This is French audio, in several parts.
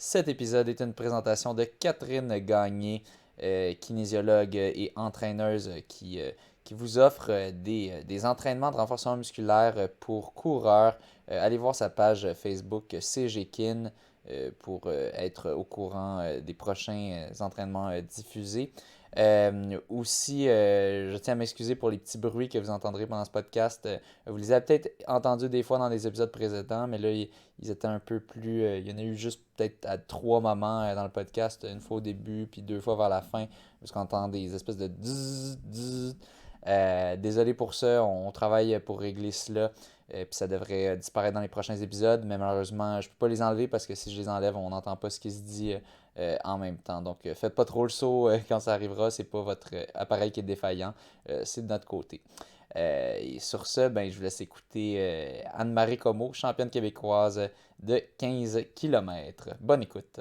Cet épisode est une présentation de Catherine Gagné, kinésiologue et entraîneuse qui vous offre des entraînements de renforcement musculaire pour coureurs. Allez voir sa page Facebook CGKIN pour être au courant des prochains entraînements diffusés. Aussi, je tiens à m'excuser pour les petits bruits que vous entendrez pendant ce podcast. Vous les avez peut-être entendus des fois dans des épisodes précédents, mais là, ils étaient un peu plus. Il y en a eu juste peut-être à trois moments dans le podcast, une fois au début, puis deux fois vers la fin, parce qu'on entend des espèces de dzz, dzz. Désolé pour ça, on travaille pour régler cela, puis ça devrait disparaître dans les prochains épisodes, mais malheureusement, je peux pas les enlever parce que si je les enlève, on n'entend pas ce qui se dit en même temps. Donc, faites pas trop le saut quand ça arrivera, c'est pas votre appareil qui est défaillant, c'est de notre côté. Et sur ce, ben, je vous laisse écouter Anne-Marie Comeau, championne québécoise de 15 km. Bonne écoute.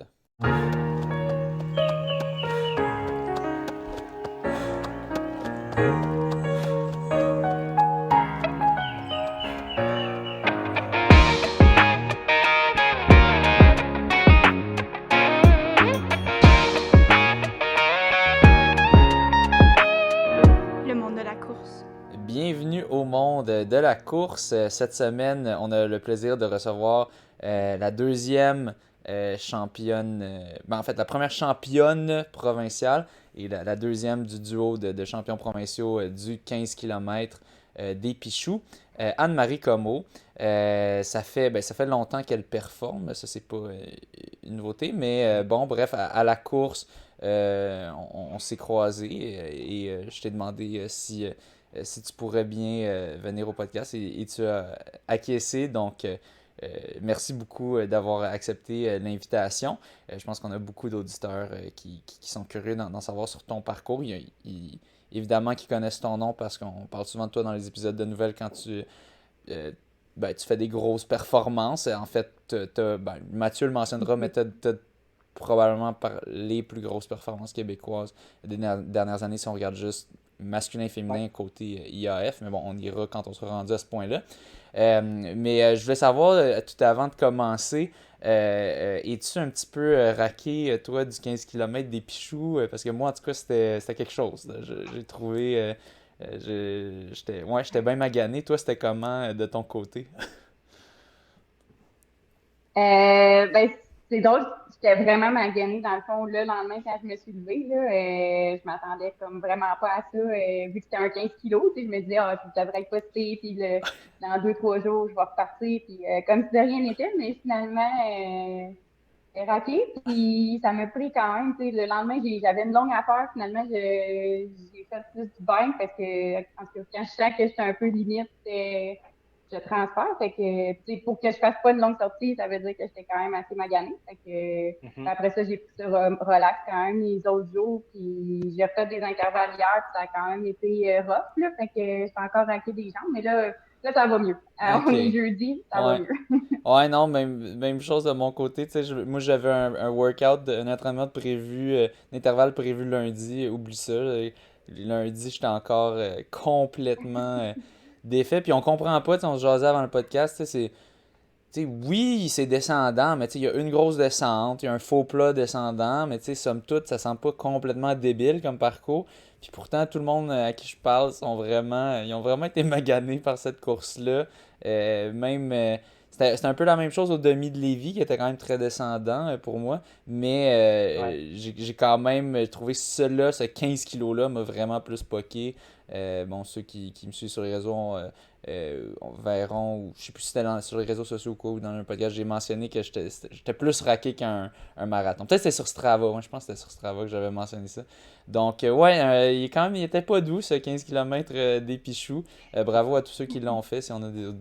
Le monde de la course. Bienvenue au monde de la course. Cette semaine, on a le plaisir de recevoir la deuxième championne, en fait la première championne provinciale et la deuxième du duo de champions provinciaux du 15 km des Pichoux, Anne-Marie Comeau. Ça fait longtemps qu'elle performe, ça c'est pas une nouveauté, mais bon, bref, à la course, on s'est croisés et je t'ai demandé si tu pourrais bien venir au podcast et tu as acquiescé. Donc, merci beaucoup d'avoir accepté l'invitation. Je pense qu'on a beaucoup d'auditeurs qui sont curieux d'en savoir sur ton parcours. Évidemment qu'ils connaissent ton nom parce qu'on parle souvent de toi dans les épisodes de nouvelles quand euh, tu fais des grosses performances. En fait, Mathieu le mentionnera, mais tu as probablement les plus grosses performances québécoises des dernières années si on regarde juste masculin et féminin côté IAF, mais bon, on ira quand on sera rendu à ce point-là. Je voulais savoir, tout avant de commencer, es-tu un petit peu raqué, toi, du 15 km des Pichoux? Parce que moi, en tout cas, c'était quelque chose, là. J'ai trouvé... j'étais bien magané. Toi, c'était comment de ton côté? Ben, c'est drôle, j'étais vraiment maganée dans le fond, là, le lendemain quand je me suis levée, là, je m'attendais comme vraiment pas à ça, vu que c'était un 15 kilos, tu sais, je me disais, ah, je devrais être postée, puis dans 2, 3 jours, je vais repartir, puis comme si de rien n'était, mais finalement, j'ai raqué, puis ça m'a pris quand même, tu sais, le lendemain, j'avais une longue affaire, finalement, j'ai fait plus du bain, parce que, en tout cas, quand je sens que j'étais un peu limite, je transfère. Fait que, tu sais, pour que je fasse pas une longue sortie, ça veut dire que j'étais quand même assez maganée. Fait que, Mhm. après ça, j'ai pris ça relax quand même les autres jours. Puis j'ai fait des intervalles hier, puis ça a quand même été rough, là. Fait que j'ai encore raqué des jambes. Mais là, ça va mieux. Ok. On est jeudi, ça va Ouais. mieux. Ouais, non, même chose de mon côté. Tu sais, moi, j'avais un workout, un entraînement de prévu, un intervalle prévu lundi. Oublie ça. Lundi, j'étais encore complètement défait. Puis on comprend pas, tu sais, on se jasait avant le podcast. Oui, c'est descendant, mais tu sais, il y a une grosse descente, il y a un faux plat descendant, mais tu sais, somme toute, ça sent pas complètement débile comme parcours. Puis pourtant, tout le monde à qui je parle ils ont vraiment été maganés par cette course-là. Même, c'était un peu la même chose au demi de Lévis, qui était quand même très descendant pour moi, mais Ouais. j'ai quand même trouvé cela, ce 15 kilos-là, m'a vraiment plus poqué. Bon, ceux qui me suivent sur les réseaux verront, ou je sais plus si c'était sur les réseaux sociaux ou quoi, ou dans un podcast, j'ai mentionné que j'étais plus raqué qu'un marathon. Peut-être que c'était sur Strava, ouais, je pense que c'était sur Strava que j'avais mentionné ça. Donc, ouais, il était pas doux ce 15 km des Pichoux. Bravo à tous ceux qui l'ont fait, si on a Non.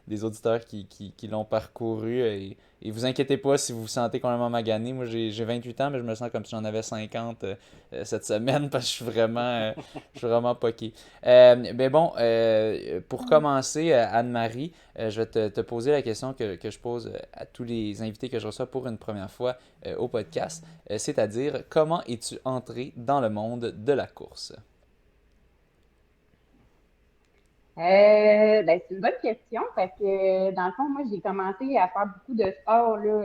des auditeurs qui l'ont parcouru. Et vous inquiétez pas si vous vous sentez complètement magané. Moi, j'ai 28 ans, mais je me sens comme si j'en avais 50 cette semaine parce que je suis vraiment poqué. Mais bon, pour commencer, Anne-Marie, je vais te poser la question que je pose à tous les invités que je reçois pour une première fois au podcast, c'est-à-dire comment es-tu entré dans le monde de la course? Ben, c'est une bonne question parce que dans le fond, moi, j'ai commencé à faire beaucoup de sport là.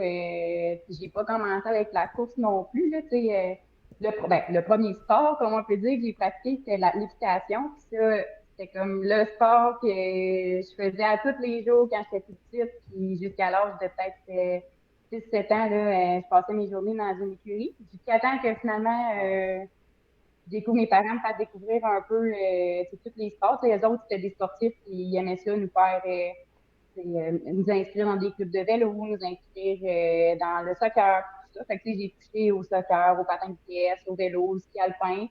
Puis j'ai pas commencé avec la course non plus là. Tu sais, le premier sport, comme on peut dire, que j'ai pratiqué, c'était l'équitation. Puis ça, c'était comme le sport que je faisais à tous les jours quand j'étais toute petite. Puis jusqu'à l'âge de peut-être 6-7 ans là, je passais mes journées dans une écurie. Jusqu'à temps que finalement mes parents me fassent découvrir un peu tous les sports. Les autres, c'était des sportifs qui ils aimaient ça, nous faire nous inscrire dans des clubs de vélo, nous inscrire dans le soccer, tout ça. Fait que, j'ai touché au soccer, au patin de vitesse, au vélo, au ski alpin,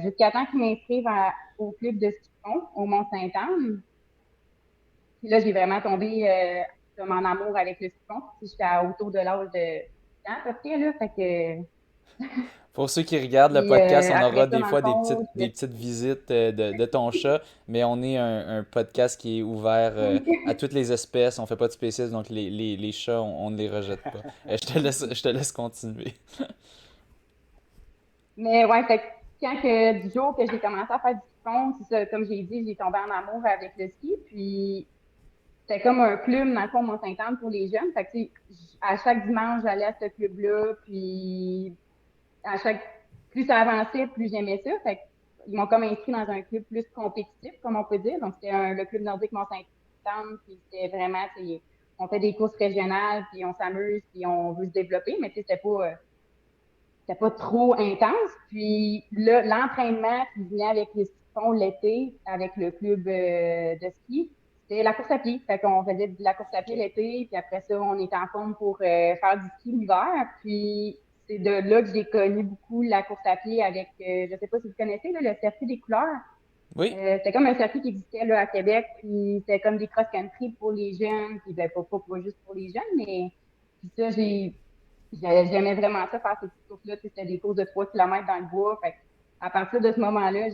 jusqu'à temps qu'ils m'inscrivent au club de ski de fond, au Mont-Saint-Anne. Puis là, j'ai vraiment tombé comme en amour avec le ski de fond. Puis j'étais autour de l'âge de 10 ans, à peu près, là. Fait que, Pour ceux qui regardent le puis podcast, on aura après ça, des dans le fois fond, des petites visites de ton chat, mais on est un podcast qui est ouvert à toutes les espèces. On fait pas de spécisme, donc les chats, on ne les rejette pas. Je te laisse continuer. mais ouais, fait que du jour que j'ai commencé à faire du ski de fond, c'est ça, comme j'ai dit, j'ai tombé en amour avec le ski. Puis c'était comme un club, dans le fond, Mont-Saint-Anne pour les jeunes. Fait que, tu sais, à chaque dimanche, j'allais à ce club-là. Puis à chaque plus ça avançait, plus j'aimais ça. Fait que, ils m'ont comme inscrit dans un club plus compétitif, comme on peut dire. Donc, c'était le club nordique Mont-Saint-Anne. Puis c'était vraiment, tu sais, on fait des courses régionales, puis on s'amuse, puis on veut se développer. Mais tu sais, c'était pas trop intense. Puis là, l'entraînement qui venait avec les ski de fond l'été, avec le club de ski, c'était la course à pied. Fait qu'on faisait de la course à pied OK. l'été, puis après ça, on était en forme pour faire du ski l'hiver. Puis c'est de là que j'ai connu beaucoup la course à pied avec, je sais pas si vous connaissez, là, le circuit des couleurs. Oui, C'était comme un circuit qui existait là, à Québec, puis c'était comme des cross-country pour les jeunes, puis ben, pas juste pour les jeunes, mais puis ça, j'aimais vraiment ça, faire ces petites courses-là. C'était des courses de 3 kilomètres dans le bois. Fait que, à partir de ce moment-là,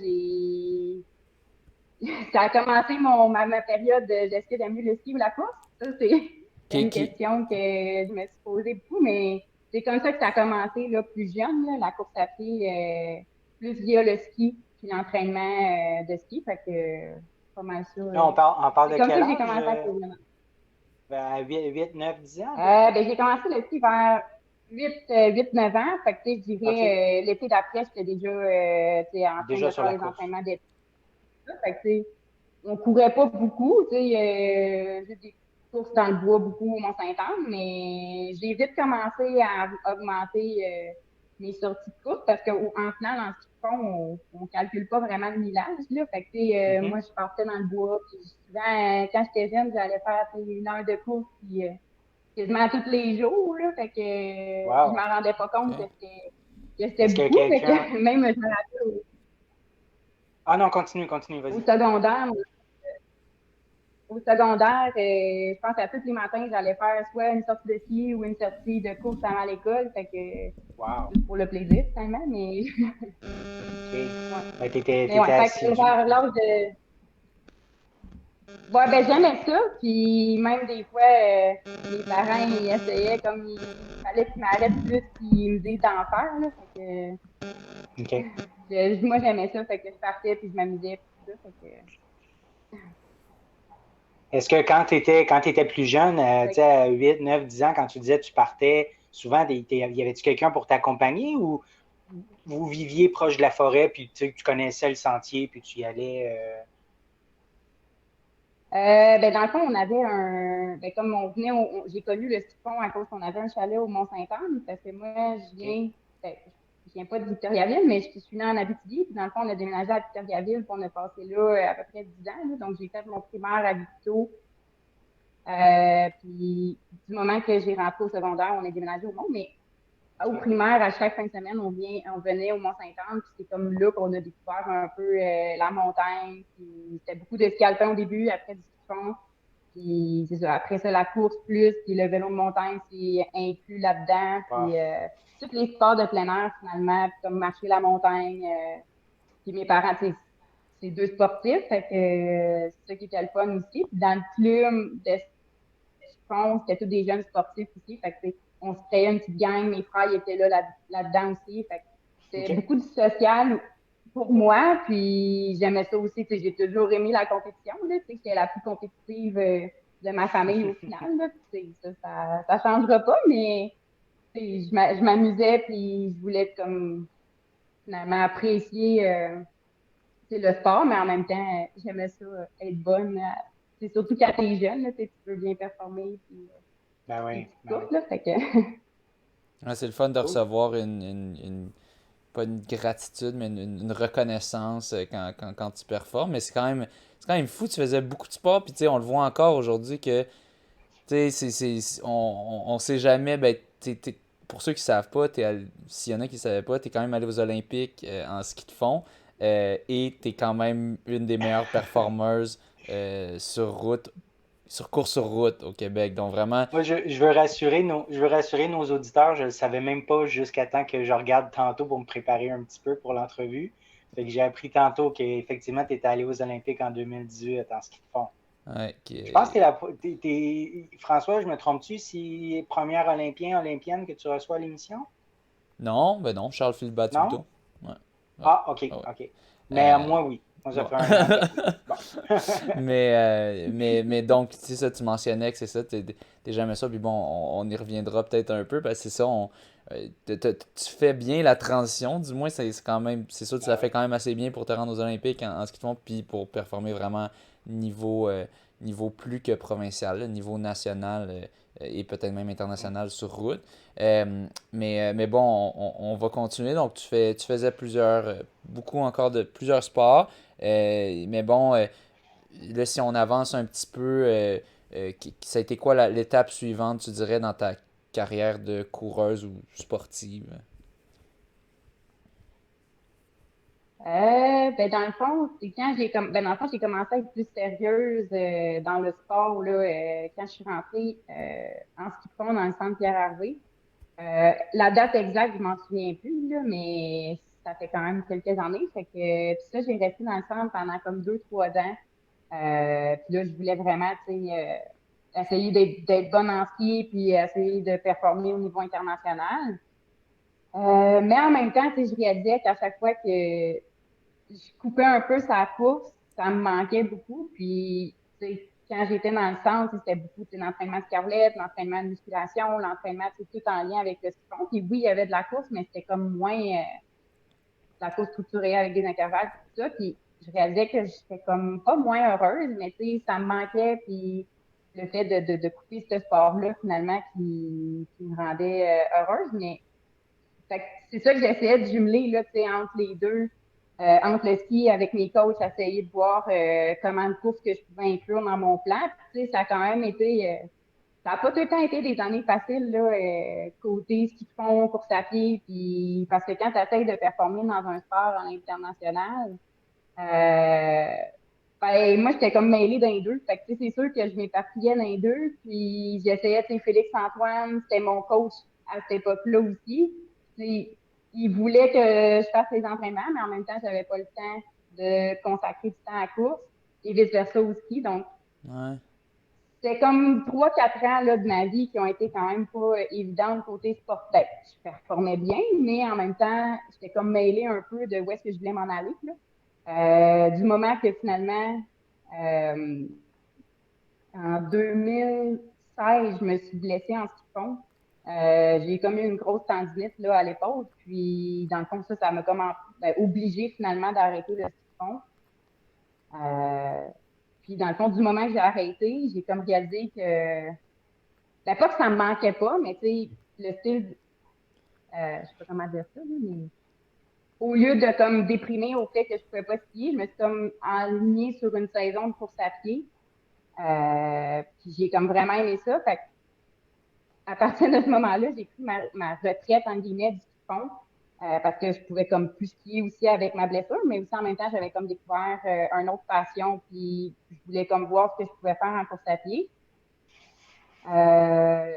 ça a commencé ma période de est-ce que j'aime mieux le ski ou la course? Ça, c'est une qui, question que je me suis posée beaucoup, mais c'est comme ça que ça a commencé là, plus jeune, là, la course à pied, plus via le ski, puis l'entraînement de ski. Fait que pas mal ça. Là, on parle C'est de comme ça quel que j'ai âge? commencé à courir. À 8, 9, 10 ans à peu près? Ben, j'ai commencé le ski vers 8-9 ans. Fait que, tu sais, je OK. dirais, l'été d'après, j'étais déjà, tu sais, en train Déjà de sur faire la les course. entraînements d'été. Fait que, tu sais, on courait pas beaucoup, tu sais, j'ai des courses dans le bois beaucoup au Mont-Saint-Anne, mais j'ai vite commencé à augmenter mes sorties de course parce qu'en tenant dans ce qu'ils font, on calcule pas vraiment le millage, là. Fait que, tu sais, moi, Mhm. je partais dans le bois, puis souvent, quand j'étais jeune, j'allais faire tu sais, 1 heure de course, puis quasiment tous les jours, là. Fait que je Wow. m'en rendais pas compte ok. que c'était Est-ce que beaucoup. Fait quelqu'un. que même, je me rappelle Ah non, continue, au vas-y. secondaire, je pense à tous les matins, j'allais faire soit une sortie de ski ou une sortie de course avant l'école. Fait que Wow. juste pour le plaisir, finalement, mais OK. ouais. Ben, Mais ouais, t'étais fait que assidu. vers l'âge de. Ouais, ben j'aimais ça, puis même des fois, mes parents, ils essayaient comme il fallait qu'ils m'arrêtent plus, qu'ils me disent d'en faire, là. Fait OK. moi, j'aimais ça, fait que je partais, puis je m'amusais, puis tout ça, Est-ce que quand t'étais plus jeune, tu fait sais, à 8, 9, 10 ans, quand tu disais que tu partais, souvent, y avait-tu quelqu'un pour t'accompagner ou vous viviez proche de la forêt, puis tu connaissais le sentier, puis tu y allais? ben, dans le fond, on avait ben, comme on venait, j'ai connu le ski de fond à cause qu'on avait un chalet au Mont-Saint-Anne, parce que moi, OK. ben, je viens pas de Victoriaville, mais je suis née en Abitibi, puis dans le fond, on a déménagé à Victoriaville, puis on a passé là à peu près 10 ans, là. Donc j'ai fait mon primaire à Victo, puis du moment que j'ai rentré au secondaire, on est déménagé au Mont, mais au OK. primaire, à chaque fin de semaine, on venait au Mont-Saint-Anne, puis c'est comme là qu'on a découvert un peu la montagne, puis c'était beaucoup de ski alpin au début, après du ski de fond, puis c'est ça, après ça, la course plus, puis le vélo de montagne, c'est inclus là-dedans, Wow. puis tous les sports de plein air, finalement, puis comme marcher la montagne, puis mes parents, tu sais, c'est deux sportifs, fait que c'est ça qui était le fun aussi. Puis dans le club de fond, c'était tous des jeunes sportifs aussi, fait que on se créait une petite gang, mes frères ils étaient là, là-dedans aussi, fait que c'était OK. beaucoup du social, pour moi. Puis j'aimais ça aussi. Tu sais, j'ai toujours aimé la compétition. Là, tu sais, j'étais la plus compétitive de ma famille au final. Là, puis, tu sais, ça changera pas, mais tu sais, je m'amusais puis je voulais comme finalement apprécier tu sais, le sport, mais en même temps, j'aimais ça être bonne. C'est surtout quand t'es jeune, là, tu sais, tu peux bien performer Ben puis oui, tout, ben oui. là, fait que Ouais, c'est le fun de Cool. recevoir pas une gratitude, mais une reconnaissance quand tu performes. Mais c'est quand même fou. Tu faisais beaucoup de sport, puis tu sais, on le voit encore aujourd'hui que, tu sais, on sait jamais, ben, pour ceux qui savent pas, s'il y en a qui ne savaient pas, tu es quand même allé aux Olympiques en ski de fond, et tu es quand même une des meilleures performeuses sur route, sur course sur route au Québec. Donc vraiment, Moi, je veux rassurer nos auditeurs. Je ne le savais même pas jusqu'à temps que je regarde tantôt pour me préparer un petit peu pour l'entrevue. Fait que j'ai appris tantôt qu'effectivement, tu étais allé aux Olympiques en 2018 en ski de fond. ouais, Je pense que François, je me trompe-tu, si première olympienne que tu reçois à l'émission? non, ben non, Charles Philippe Non? Battuto. Ouais, ouais, Ah, OK, ouais. Ouais. OK. Mais moi, oui. Moi, ça Bon. fait 1 an que oui. Bon. Mais donc, c'est ça, tu mentionnais que c'est ça, t'es jamais ça, puis bon, on y reviendra peut-être un peu, parce que c'est ça, tu fais bien la transition, du moins, c'est quand même, c'est sûr, tu la Ben fais oui. quand même assez bien pour te rendre aux Olympiques en ski de fond, puis pour performer vraiment niveau, niveau plus que provincial, là, niveau national et peut-être même international sur route. Mais bon, on va continuer, donc tu faisais beaucoup encore de plusieurs sports. Mais bon, là, si on avance un petit peu, ça a été quoi l'étape suivante, tu dirais, dans ta carrière de coureuse ou sportive? Ben dans le fond, c'est quand ben dans le fond, j'ai commencé à être plus sérieuse dans le sport là, quand je suis rentrée en ski de fond dans le centre Pierre-Hervé. La date exacte, je m'en souviens plus, là, mais ça fait quand même quelques années. Fait que puis ça, j'ai resté dans le centre pendant comme 2, 3 ans. Puis là, je voulais vraiment, tu sais, essayer d'être bonne en ski, puis essayer de performer au niveau international. Mais en même temps, tu sais, je réalisais qu'à chaque fois que je coupais un peu sa course, ça me manquait beaucoup. Puis, tu sais, quand j'étais dans le centre, c'était beaucoup tu sais, l'entraînement de carlette, l'entraînement de musculation, l'entraînement, tu sais, tout en lien avec le ski. Puis oui, il y avait de la course, mais c'était comme moins la course structurée avec des intervalles, tout ça. Puis je réalisais que j'étais comme pas moins heureuse, mais tu sais, ça me manquait. Puis le fait de couper ce sport-là, finalement, qui me rendait heureuse. Mais fait que c'est ça que j'essayais de jumeler là, tu sais, entre les deux, entre le ski avec mes coachs, essayer de voir comment de course que je pouvais inclure dans mon plan. Puis, tu sais, ça a quand même été, ça n'a pas tout le temps été des années faciles là, côté ski de fond, course à pied, puis parce que quand tu essaies de performer dans un sport à l'international, euh, ben, moi, j'étais comme mêlée dans les deux. Fait que, tu sais, c'est sûr que je m'éparpillais dans les deux. Puis, j'essayais, tu sais, Félix-Antoine, c'était mon coach à cette époque-là aussi. Puis, il voulait que je fasse les entraînements, mais en même temps, j'avais pas le temps de consacrer du temps à la course et vice-versa aussi. Donc, Ouais. c'était comme 3, 4 ans là, de ma vie qui ont été quand même pas évidentes côté sportif. Je performais bien, mais en même temps, j'étais comme mêlée un peu de où est-ce que je voulais m'en aller. Là. Du moment que finalement, euh, en 2016, je me suis blessée en ski de fond. J'ai comme eu une grosse tendinite là, à l'épaule. Puis, dans le fond, ça m'a comme obligée finalement d'arrêter le ski de fond. Euh, puis, dans le fond, du moment que j'ai arrêté, j'ai comme réalisé que ben, pas que ça me manquait pas, mais tu sais, le style, je sais pas comment dire ça, là, mais au lieu de comme déprimer au fait que je pouvais pas skier, je me suis comme alignée sur une saison de course à pied. Puis j'ai comme vraiment aimé ça. Fait que à partir de ce moment-là, j'ai pris ma retraite en guillemets du ski de fond. Parce que je pouvais comme plus skier aussi avec ma blessure, mais aussi en même temps, j'avais comme découvert une autre passion, puis je voulais comme voir ce que je pouvais faire en course à pied. Euh,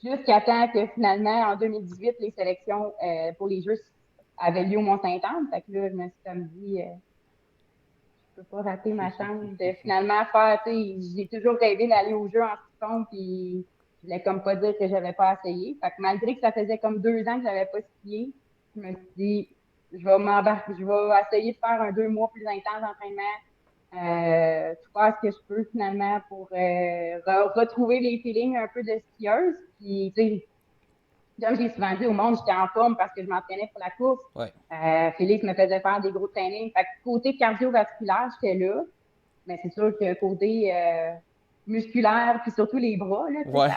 Jusqu'à temps que finalement, en 2018, les sélections pour les Jeux avaient lieu au Mont-Saint-Anne. Fait que là, je me suis comme dit, je peux pas rater ma chance de finalement faire, tu sais, j'ai toujours rêvé d'aller aux Jeux en ski de fond, puis je voulais comme pas dire que j'avais pas essayé. Fait que malgré que ça faisait comme 2 ans que j'avais pas skié, je me suis dit, je vais essayer de faire un 2 mois plus intense d'entraînement, tout faire ce que je peux finalement pour retrouver les feelings un peu de skieuse. Puis, tu sais, comme j'ai souvent dit au monde, j'étais en forme parce que je m'entraînais pour la course. Ouais. Félix me faisait faire des gros trainings. Fait que côté cardiovasculaire, j'étais là. Mais c'est sûr que côté musculaire, puis surtout les bras, là, Ouais.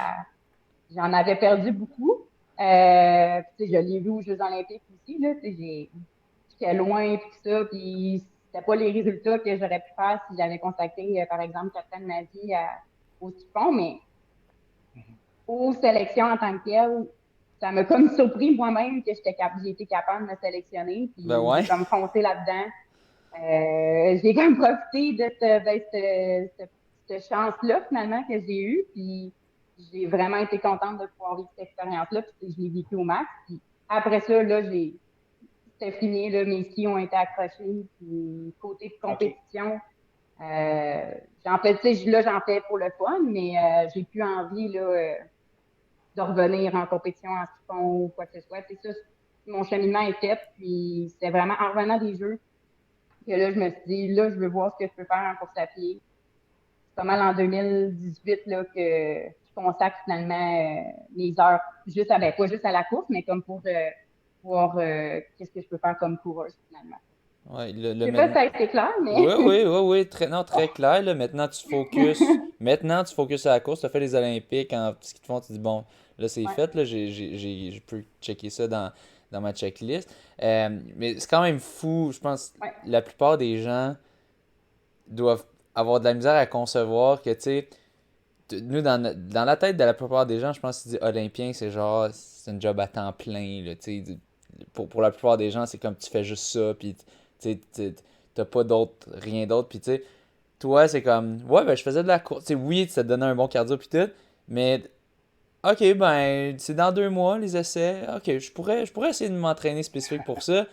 j'en avais perdu beaucoup. Puis, je l'ai vu aux Jeux olympiques aussi. Là, j'étais loin, puis tout ça. Puis c'était pas les résultats que j'aurais pu faire si j'avais contacté, par exemple, Catherine Mazie au ski de fond. Mais aux sélections en tant que telles, ça m'a comme surpris moi-même que j'ai été capable de me sélectionner. Ben Puis ouais. j'ai comme foncé là-dedans. J'ai comme profité de cette chance-là, finalement, que j'ai eue. Puis j'ai vraiment été contente de pouvoir vivre cette expérience-là. Puis je l'ai vécu au max. Puis après ça, là, c'était fini. Là, mes skis ont été accrochés. Puis côté de OK. compétition, j'en fais, tu sais, là, j'en fais pour le fun, mais j'ai plus envie, là, de revenir en compétition en ski de fond ou quoi que ce soit. C'est ça, mon cheminement est fait. Puis c'est vraiment en revenant des Jeux que là, je me suis dit, là, je veux voir ce que je peux faire en course à pied. C'est pas mal en 2018 là, que je consacre finalement mes heures, pas juste à la course, mais comme pour voir qu'est-ce que je peux faire comme coureuse finalement. Ouais, Je sais pas si ça a été clair, mais Oui, oui, oui, oui, très, non, très clair, là. Maintenant, tu focuses à la course, tu as fait les Olympiques, en ce qu'ils te font, tu dis, bon, là, c'est ouais, fait, là, je peux checker ça dans ma checklist. Mais c'est quand même fou, je pense, ouais, la plupart des gens doivent avoir de la misère à concevoir que, tu sais, nous, dans la tête de la plupart des gens, je pense que tu dis Olympien, c'est genre, c'est un job à temps plein, là, tu sais. Pour la plupart des gens, c'est comme tu fais juste ça, puis tu sais, t'as pas rien d'autre, puis tu sais, toi, c'est comme, ouais, ben je faisais de la course. Tu sais, oui, ça te donnait un bon cardio, puis tout, mais ok, ben, c'est dans 2 mois, les essais. Ok, je pourrais essayer de m'entraîner spécifique pour ça,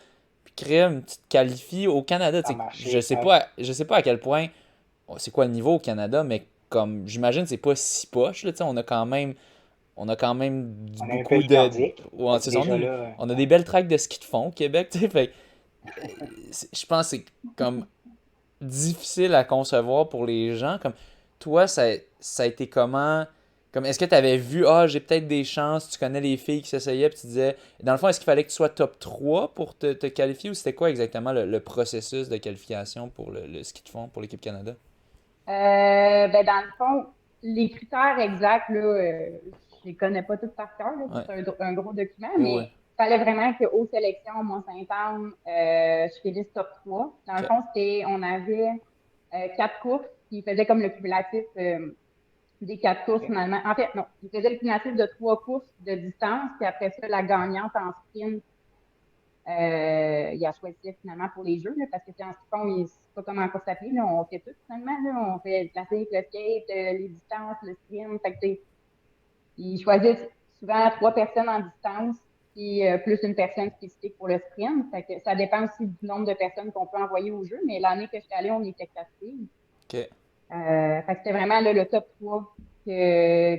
puis créer une petite qualifie au Canada. Ça Tu a sais, marché. Ouais. je sais pas à quel point, c'est quoi le niveau au Canada, mais comme, j'imagine, c'est pas si poche, là, tu sais, on a quand même On a un beaucoup pays de. nordique. Ouais, Fait que c'est ça, déjà là, on a ouais. des belles tracks de ski de fond au Québec, tu sais, fait je pense que c'est comme difficile à concevoir pour les gens. Comme toi, ça a été comment? Comme est-ce que tu avais vu, j'ai peut-être des chances, tu connais les filles qui s'essayaient, puis tu disais, dans le fond, est-ce qu'il fallait que tu sois top 3 pour te qualifier ou c'était quoi exactement le processus de qualification pour le ski de fond pour l'équipe Canada? ben dans le fond, les critères exacts, là, je les connais pas tous par cœur, là, Ouais. c'est un gros document, Ouais, mais ouais. il fallait vraiment qu'aux sélections, Mont-Saint-Anne, je finisse top 3. Dans le Ok. fond, on avait 4 courses qui faisaient comme le cumulatif des 4 courses OK. finalement. En fait, non, ils faisaient le cumulatif de 3 courses de distance, puis après ça, la gagnante en sprint, il a choisi finalement pour les Jeux, là, parce que en ski de fond, c'est pas comme en course à pied, là, on fait tout finalement. Là, on fait le classique, le skate, les distances, le sprint. Fait que, ils choisissent souvent 3 personnes en distance, puis plus une personne spécifique pour le sprint. Fait que ça dépend aussi du nombre de personnes qu'on peut envoyer au jeu, mais l'année que j'étais allée, on était 4 filles. Ok. Fait que c'était vraiment là, le top 3 que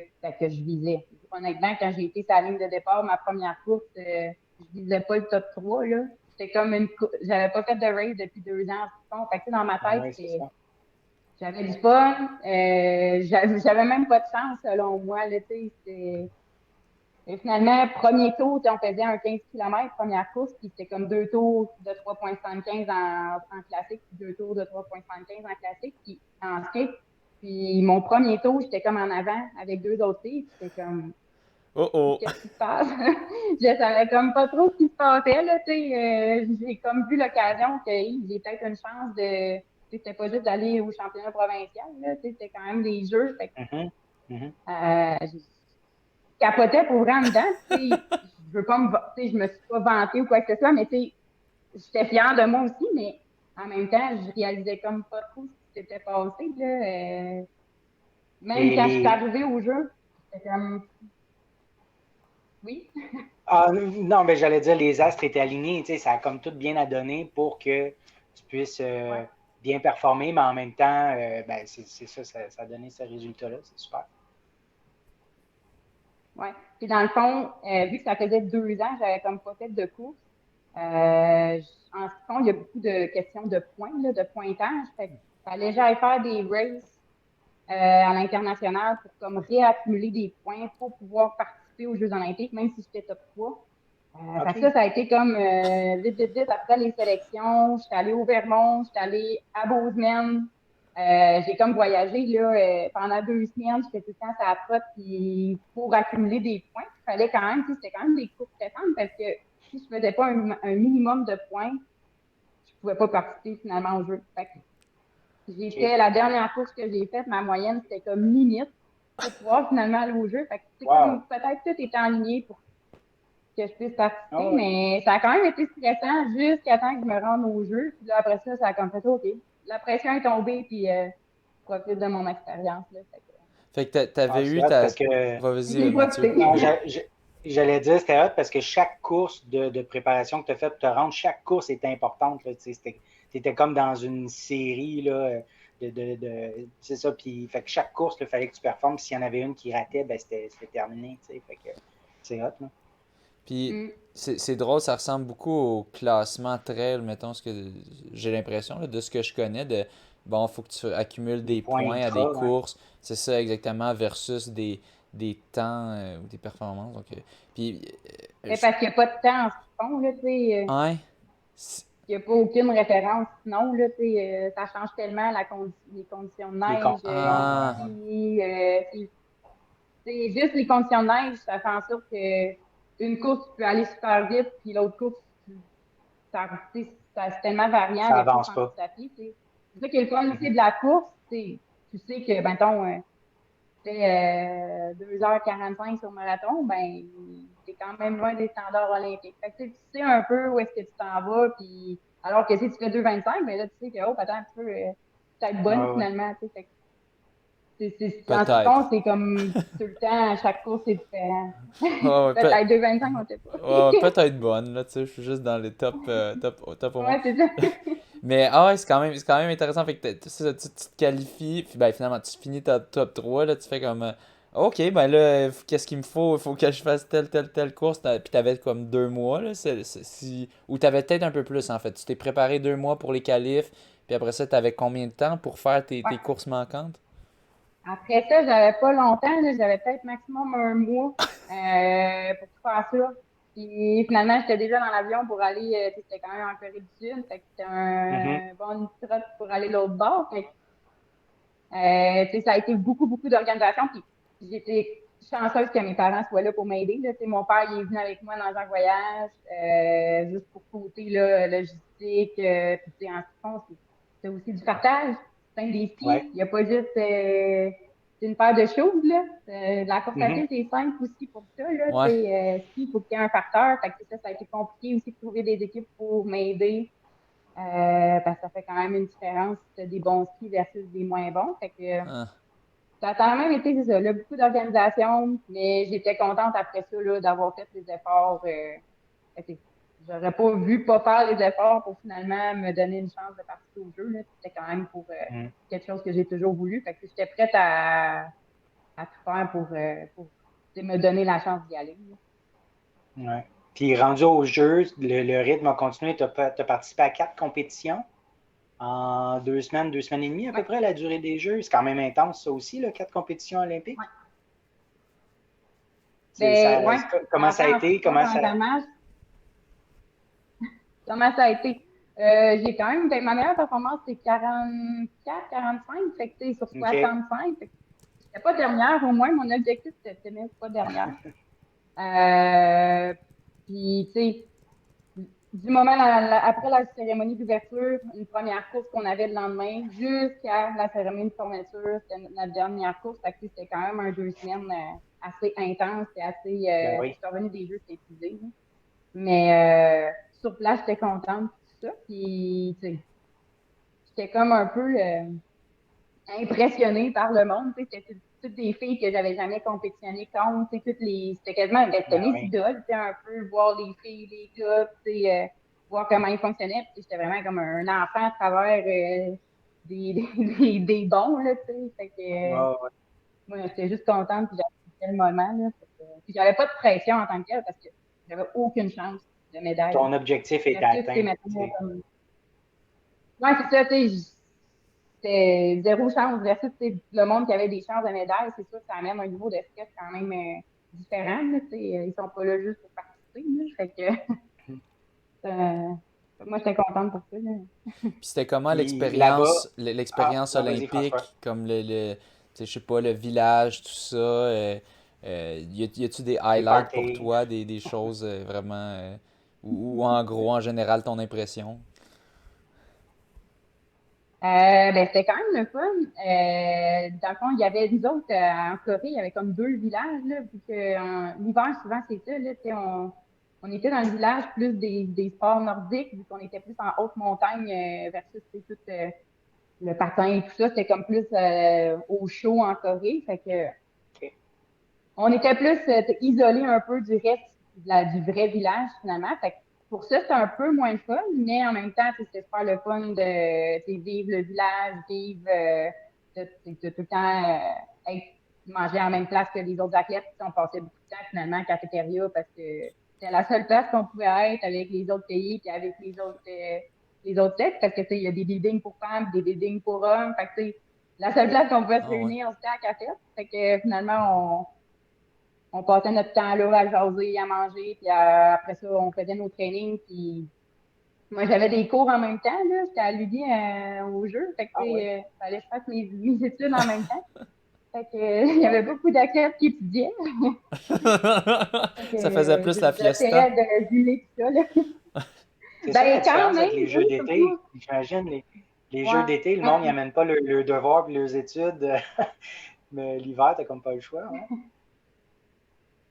je visais. Honnêtement, quand j'ai été sur la ligne de départ, ma première course, je visais pas le top 3 là. C'était comme j'avais pas fait de race depuis 2 ans. Fait que, tu sais, dans ma Ah tête, ouais, c'est ça. j'avais du fun. J'avais même pas de chance, selon moi. Là, tu sais, et finalement, premier tour, on faisait un 15 km, première course, puis c'était comme 2 tours de 3,75 en classique, puis 2 tours de 3,75 en classique, puis en skate. Puis mon premier tour, j'étais comme en avant avec 2 autres filles, puis j'étais comme, Oh oh. qu'est-ce qui se passe? Je savais comme pas trop ce qui se passait, là, tu sais. J'ai comme vu l'occasion que j'ai peut-être une chance de. C'était pas juste d'aller au championnat provincial, là, tu sais, c'était quand même des jeux. Fait que, Mhm. Mhm. je capotais pour vrai en dedans. Tu sais, je veux pas tu sais, je me suis pas vantée ou quoi que ce soit, mais tu sais, j'étais fière de moi aussi, mais en même temps, je réalisais comme pas trop ce qui s'était passé, là. Même Les, quand je suis les... arrivée au jeu, c'était comme, oui. Ah, non, mais j'allais dire, les astres étaient alignés, tu sais, ça a comme tout bien à donner pour que tu puisses Ouais. bien performer, mais en même temps, ben, c'est ça, ça a donné ce résultat-là, c'est super. Ouais. Puis dans le fond, vu que ça faisait 2 ans, j'avais comme pas fait de course. En ski, il y a beaucoup de questions de points, là, de pointage. Fait qu'il fallait que j'aille faire des races à l'international pour comme réaccumuler des points pour pouvoir participer aux Jeux olympiques, même si j'étais top 3. Fait que OK. ça a été comme vite, après les sélections. J'étais allée au Vermont, j'étais allée à Bozeman. J'ai comme voyagé là, pendant 2 semaines. J'étais tout le temps sur la trotte puis pour accumuler des points. Il fallait quand même, c'était quand même des courses stressantes parce que si je faisais pas un minimum de points, je pouvais pas participer finalement au jeu. Fait que j'ai OK. fait la dernière course que j'ai faite, ma moyenne, c'était comme limite pour pouvoir finalement aller au jeu. Fait que c'est Wow. comme peut-être tout était aligné pour que je puisse participer, Ah ouais. mais ça a quand même été stressant jusqu'à temps que je me rende au jeu. Puis là, après ça, ça a comme fait OK. La pression est tombée, puis je profite de mon expérience. Là, Fait que Ah, t'avais c'est eu hot ta. parce que Vas-y, j'ai Mathieu. profité. non, j'allais dire c'était hot parce que chaque course de préparation que tu as faite pour te rendre, chaque course était importante. Tu étais comme dans une série là, c'est ça. Puis fait que chaque course, il fallait que tu performes. S'il y en avait une qui ratait, ben c'était terminé. Fait que c'est hot. Là. Puis Mm. c'est drôle, ça ressemble beaucoup au classement trail, mettons, ce que j'ai l'impression, là, de ce que je connais, de bon, faut que tu accumules Des des points points à des ultra. Ouais. courses, c'est ça exactement, versus des temps ou des performances. Donc, puis, Mais parce qu'il n'y a pas de temps en ski de fond, là, tu sais. ouais, c'est- Il n'y a pas aucune référence. Sinon, là, tu sais, ça change tellement les conditions de Les neige, conditions, ouais, ouais. ici. C'est juste les conditions de neige, ça fait en sorte que une course, tu peux aller super vite, puis l'autre course, c'est tellement variant Ça les courses avance en pas. course à pied. C'est ça qui est le fun aussi Mhm. de la course. Tu sais que, mettons, tu fais 2h45 sur marathon, ben, t'es quand même loin des standards olympiques. Fait que, tu sais un peu où est-ce que tu t'en vas, puis alors que si tu fais 2h25, ben là, tu sais que, oh, attends un petit peu, peut-être bonne Ouais, ouais. finalement, tu sais. Fait que en ski de peut-être. fond, c'est comme tout le temps, à chaque course, c'est différent. Ouais, ouais, Peut-être 2h25, on sait pas. ouais, peut-être bonne, là, tu sais, je suis juste dans les top au moins. Ouais, c'est ça. Mais ouais, c'est quand même intéressant. Fait que c'est ça, tu te qualifies, puis ben finalement, tu finis ta top 3 là, tu fais comme OK, ben là, qu'est-ce qu'il me faut? Il faut que je fasse telle course. Puis t'avais comme 2 mois, là, ou t'avais peut-être un peu plus en fait. Tu t'es préparé 2 mois pour les qualifs, puis après ça, t'avais combien de temps pour faire tes Ouais. courses manquantes? Après ça, j'avais pas longtemps, là, j'avais peut-être maximum un mois pour tout faire ça. Puis finalement, j'étais déjà dans l'avion pour aller, c'était quand même en Corée du Sud, fait que c'était Mhm. un bon trotte pour aller l'autre bord. Fait que, tu sais, ça a été beaucoup, beaucoup d'organisation. Puis j'étais chanceuse que mes parents soient là pour m'aider. Là. Tu sais, mon père, il est venu avec moi dans un voyage, juste pour côté là, logistique. Puis tu sais, en fond, c'est aussi du partage, c'est un Ouais. défi. Il n'y a pas juste c'est une paire de choses. Là. La course à Mhm. pied, c'est simple aussi pour ça. Là. Tu Ouais. sais, il faut qu'il y ait un parteur. Fait que ça a été compliqué aussi de trouver des équipes pour m'aider. Parce que ça fait quand même une différence si tu as des bons skis versus des moins bons. Fait que Ah. ça a quand même été, c'est ça, là, beaucoup d'organisation, mais j'étais contente après ça là, d'avoir fait les efforts. Fait que j'aurais pas vu pas faire les efforts pour finalement me donner une chance de participer au jeu. Là. C'était quand même pour Mhm. quelque chose que j'ai toujours voulu. Fait que j'étais prête à tout faire pour tu sais, me donner la chance d'y aller. Là. Ouais. Puis rendu au jeu, le rythme a continué. Tu as participé à 4 compétitions en 2 semaines, 2 semaines et demie à peu Ouais, près, la durée des Jeux. C'est quand même intense, ça aussi, là, 4 compétitions olympiques. ouais. Ben ouais. Comment En ça fait, a en été? ski Comment ça. comment ça a été? J'ai quand même, ben, ma meilleure performance, c'est 44, 45, fait que, tu sais, sur OK. 65. Fait que j'étais pas dernière, au moins, mon objectif, c'était même pas dernière. Euh, Puis, tu sais, du moment après la cérémonie d'ouverture, une première course qu'on avait le lendemain, jusqu'à la cérémonie de fermeture, c'était notre dernière course. Fait que c'était quand même un 2 semaines assez intense et assez. Ben Puis je oui. suis revenue des Jeux, c'était épuisé. Là. Mais sur place, j'étais contente, tout ça. Puis, tu sais, j'étais comme un peu impressionnée par le monde. Tu sais, c'était toutes des filles que j'avais jamais compétitionné contre. Tu sais, c'était quasiment c'était Ben mes oui. idoles, tu sais, un peu voir les filles, les gars, tu sais, voir comment ils fonctionnaient. Puis j'étais vraiment comme un enfant à travers des bons, là, tu sais. Fait que Ouais, ouais. moi, j'étais juste contente, puis j'appréciais le moment, là. Fait que, puis j'avais pas de pression en tant que telle parce que j'avais aucune chance. de médailles. Ton objectif est Versus, atteint. mettons, ouais, c'est ça, tu sais, c'était zéro chance versus le monde qui avait des chances de médailles, c'est sûr que ça amène un niveau de stress quand même différent. Là, ils sont pas là juste pour participer. Là, fait que moi, j'étais contente pour ça. Là. Puis c'était comment Puis là-bas, l'expérience vas-y, François. olympique, comme tu sais, je sais pas, le village, tout ça. Y a-tu des Les highlights pour parties. toi, des choses vraiment, ou en gros, en général, ton impression? Ben, c'était quand même le fun. Dans le fond, il y avait nous autres en Corée, il y avait comme deux villages, là, vu que l'hiver, souvent, c'est ça, là, tu sais, on était dans le village plus des sports nordiques, vu qu'on était plus en haute montagne versus tu sais, tout le patin et tout ça, c'était comme plus au chaud en Corée. Fait que OK. on était plus isolés un peu du reste du vrai village, finalement. Fait que pour ça, c'était un peu moins le fun, mais en même temps, c'était super le fun de vivre le village, vivre tout le temps manger en même place que les autres athlètes. Puis on passait beaucoup de temps finalement à la cafétéria parce que c'était la seule place qu'on pouvait être avec les autres pays puis avec les autres sexes parce que tu sais, il y a des buildings pour femmes, des buildings pour hommes. Fait que tu sais, la seule place qu'on pouvait se Ah ouais. réunir, c'était à la café. Fait que finalement, on passait notre temps là à jaser, à manger, puis après ça, on faisait nos trainings. Puis moi, j'avais des cours en même temps, là. J'étais à l'UDI au jeu. Fait que, Ah oui. fallait que je fasse mes études en même temps. Fait que, il y avait beaucoup d'athlètes qui étudiaient. Fait que, Ça faisait plus la j'essayais fiesta. de jumeler tout ça, là. C'est ça la Ben, quand différence avec même, les jeux oui, d'été. surtout. J'imagine, les jeux Ouais. d'été, le monde n'amène pas le devoir et leurs études. Mais l'hiver, t'as comme pas le choix. Hein?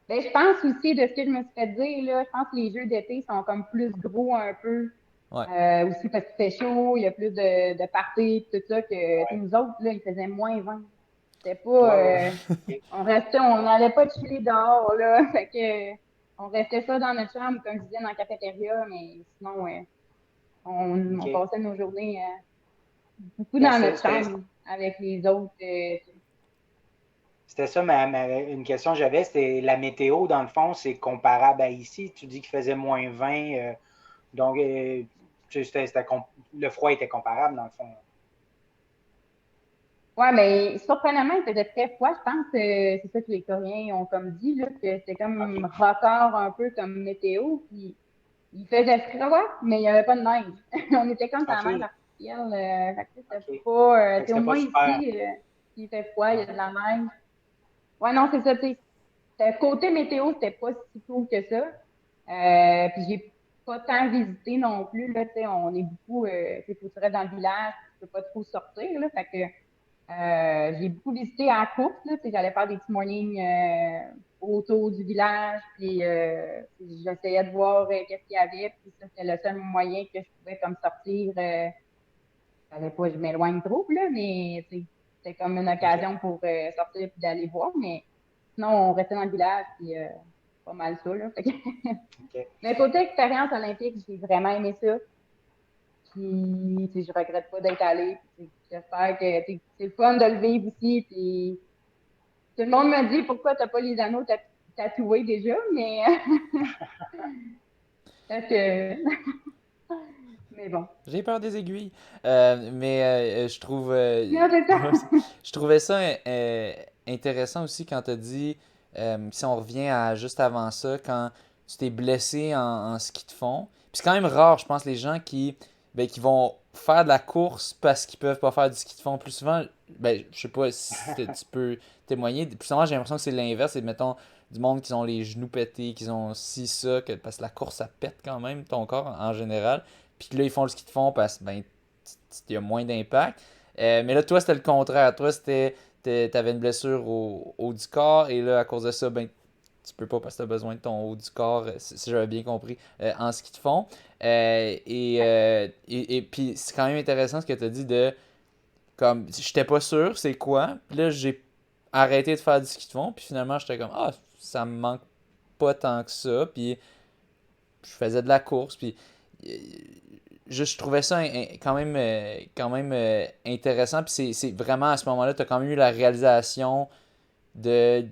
Ben, je pense aussi, de ce que je me suis fait dire, là, je pense que les jeux d'été sont comme plus gros un peu. Ouais. Aussi parce qu'il fait chaud, il y a plus de parties, tout ça, que Ouais. nous autres, là, il faisait -20. C'était Ouais, pas. ouais. OK. On n'allait pas chiller dehors, là. Fait que on restait ça dans notre chambre, comme je disais, dans la cafétéria, mais sinon, on OK. passait nos journées beaucoup Ben, dans notre chambre avec les autres. c'était ça une question que j'avais, c'était la météo, dans le fond, c'est comparable à ici. Tu dis qu'il faisait -20, donc le froid était comparable, dans le fond. Ouais, mais surprenamment, il faisait très froid. Je pense que c'est ça que les Coréens ont comme dit, là, que c'était comme OK. record un peu comme météo. Puis il faisait froid, mais il n'y avait pas de neige. On était comme dans la neige OK. artificielle. Fait que c'était OK. pas. Fait que Tu sais, au c'était pas moins super. ici, il fait froid, il y a Ouais. de la neige. Ouais, non, c'est ça, tu sais. Côté météo, c'était pas si cool que ça. Puis j'ai pas tant visité non plus. Là, tu sais, on est beaucoup. Tu sais, faut que tu restes dans le village, tu peux pas trop sortir. Là, fait que j'ai beaucoup visité à la course. Là, tu sais, j'allais faire des petits mornings autour du village. Puis j'essayais de voir qu'est-ce qu'il y avait. Puis ça, c'était le seul moyen que je pouvais comme sortir. Fallait pas que je m'éloigne trop, là, mais tu sais, c'était comme une OK. occasion pour sortir et d'aller voir. Mais sinon, on restait dans le village. Puis pas mal ça. Là, fait que OK. mais côté expérience olympique, j'ai vraiment aimé ça. Puis, tu sais, je regrette pas d'être allée. Puis, j'espère que c'est le fun de le vivre aussi. Puis, tout le monde me dit pourquoi t'as pas les anneaux tatoués déjà, mais parce que, mais bon. J'ai peur des aiguilles. Mais je trouve, Non, c'est ça. je trouvais ça intéressant aussi quand tu as dit, si on revient à juste avant ça, quand tu t'es blessé en ski de fond. Puis c'est quand même rare, je pense, les gens qui vont faire de la course parce qu'ils peuvent pas faire du ski de fond. Plus souvent, ben, je sais pas si tu peux témoigner. Plus souvent, j'ai l'impression que c'est l'inverse. C'est, mettons, du monde qui ont les genoux pétés, qui ont ci, ça, parce que la course, ça pète quand même ton corps en général. Puis là, ils font le ski de fond parce que ben, il y a moins d'impact. Mais là, toi, c'était le contraire. Toi, t'avais une blessure au haut du corps et là, à cause de ça, ben, tu peux pas parce que tu as besoin de ton haut du corps, si j'avais bien compris, en ski de fond. Et puis, c'est quand même intéressant ce que tu as dit de, comme, j'étais pas sûr c'est quoi. Puis là, j'ai arrêté de faire du ski de fond. Puis finalement, j'étais comme, ah, ça me manque pas tant que ça. Puis je faisais de la course. Puis euh, je trouvais ça quand même intéressant. Puis c'est vraiment à ce moment-là, tu as quand même eu la réalisation de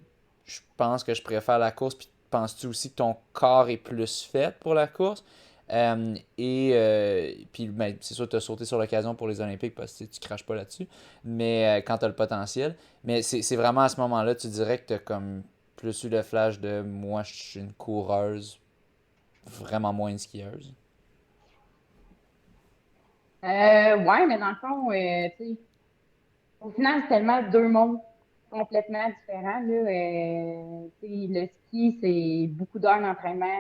je pense que je préfère la course. Puis penses-tu aussi que ton corps est plus fait pour la course? Puis, ben, c'est sûr, tu as sauté sur l'occasion pour les Olympiques parce que tu craches pas là-dessus, mais quand tu as le potentiel. Mais c'est vraiment à ce moment-là, tu dirais que tu as comme plus eu le flash de moi, je suis une coureuse, vraiment moins une skieuse. Ouais, mais dans le fond, tu sais, au final, c'est tellement deux mondes complètement différents, là. Tu sais, le ski, c'est beaucoup d'heures d'entraînement,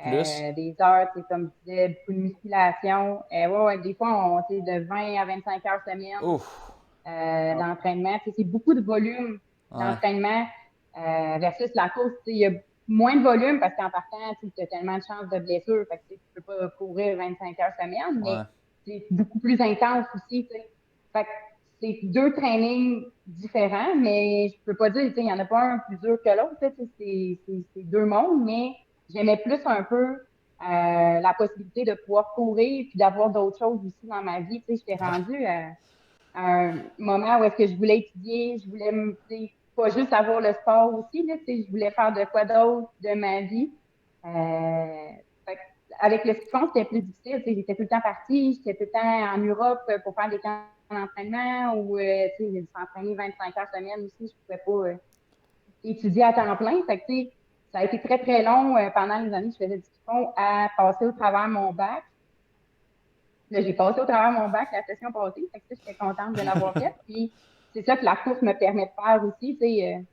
Plus? des heures, c'est comme je disais, beaucoup de musculation. Ouais, ouais, des fois, c'est de 20 à 25 heures semaine Ouf! d'entraînement. Tu sais, c'est beaucoup de volume Ouais, d'entraînement versus la course. Tu sais, il y a moins de volume parce qu'en partant, tu as tellement de chances de blessure. Fait que, tu sais, tu peux pas courir 25 heures semaine, mais ouais. c'est beaucoup plus intense aussi. Tu sais. Fait que c'est deux trainings différents, mais je peux pas dire, tu sais, il y en a pas un plus dur que l'autre. Tu sais, c'est deux mondes, mais j'aimais plus un peu la possibilité de pouvoir courir puis d'avoir d'autres choses aussi dans ma vie. Tu sais, j'étais Ouais. rendue un moment où est-ce que je voulais étudier, je voulais, tu sais, pas juste avoir le sport aussi, là, tu sais, je voulais faire de quoi d'autre de ma vie. Fait que avec le ski de fond, c'était plus difficile, tu sais, j'étais tout le temps partie, j'étais tout le temps en Europe pour faire des camps d'entraînement ou, tu sais, j'ai dû s'entraîner 25 heures semaine aussi, je pouvais pas étudier à temps plein. Fait que, tu sais, ça a été très, très long pendant les années que je faisais du ski de fond à passer au travers mon bac. Là, j'ai passé au travers mon bac la session passée, fait que ça, j'étais contente de l'avoir faite. Puis c'est ça que la course me permet de faire aussi. Tu sais,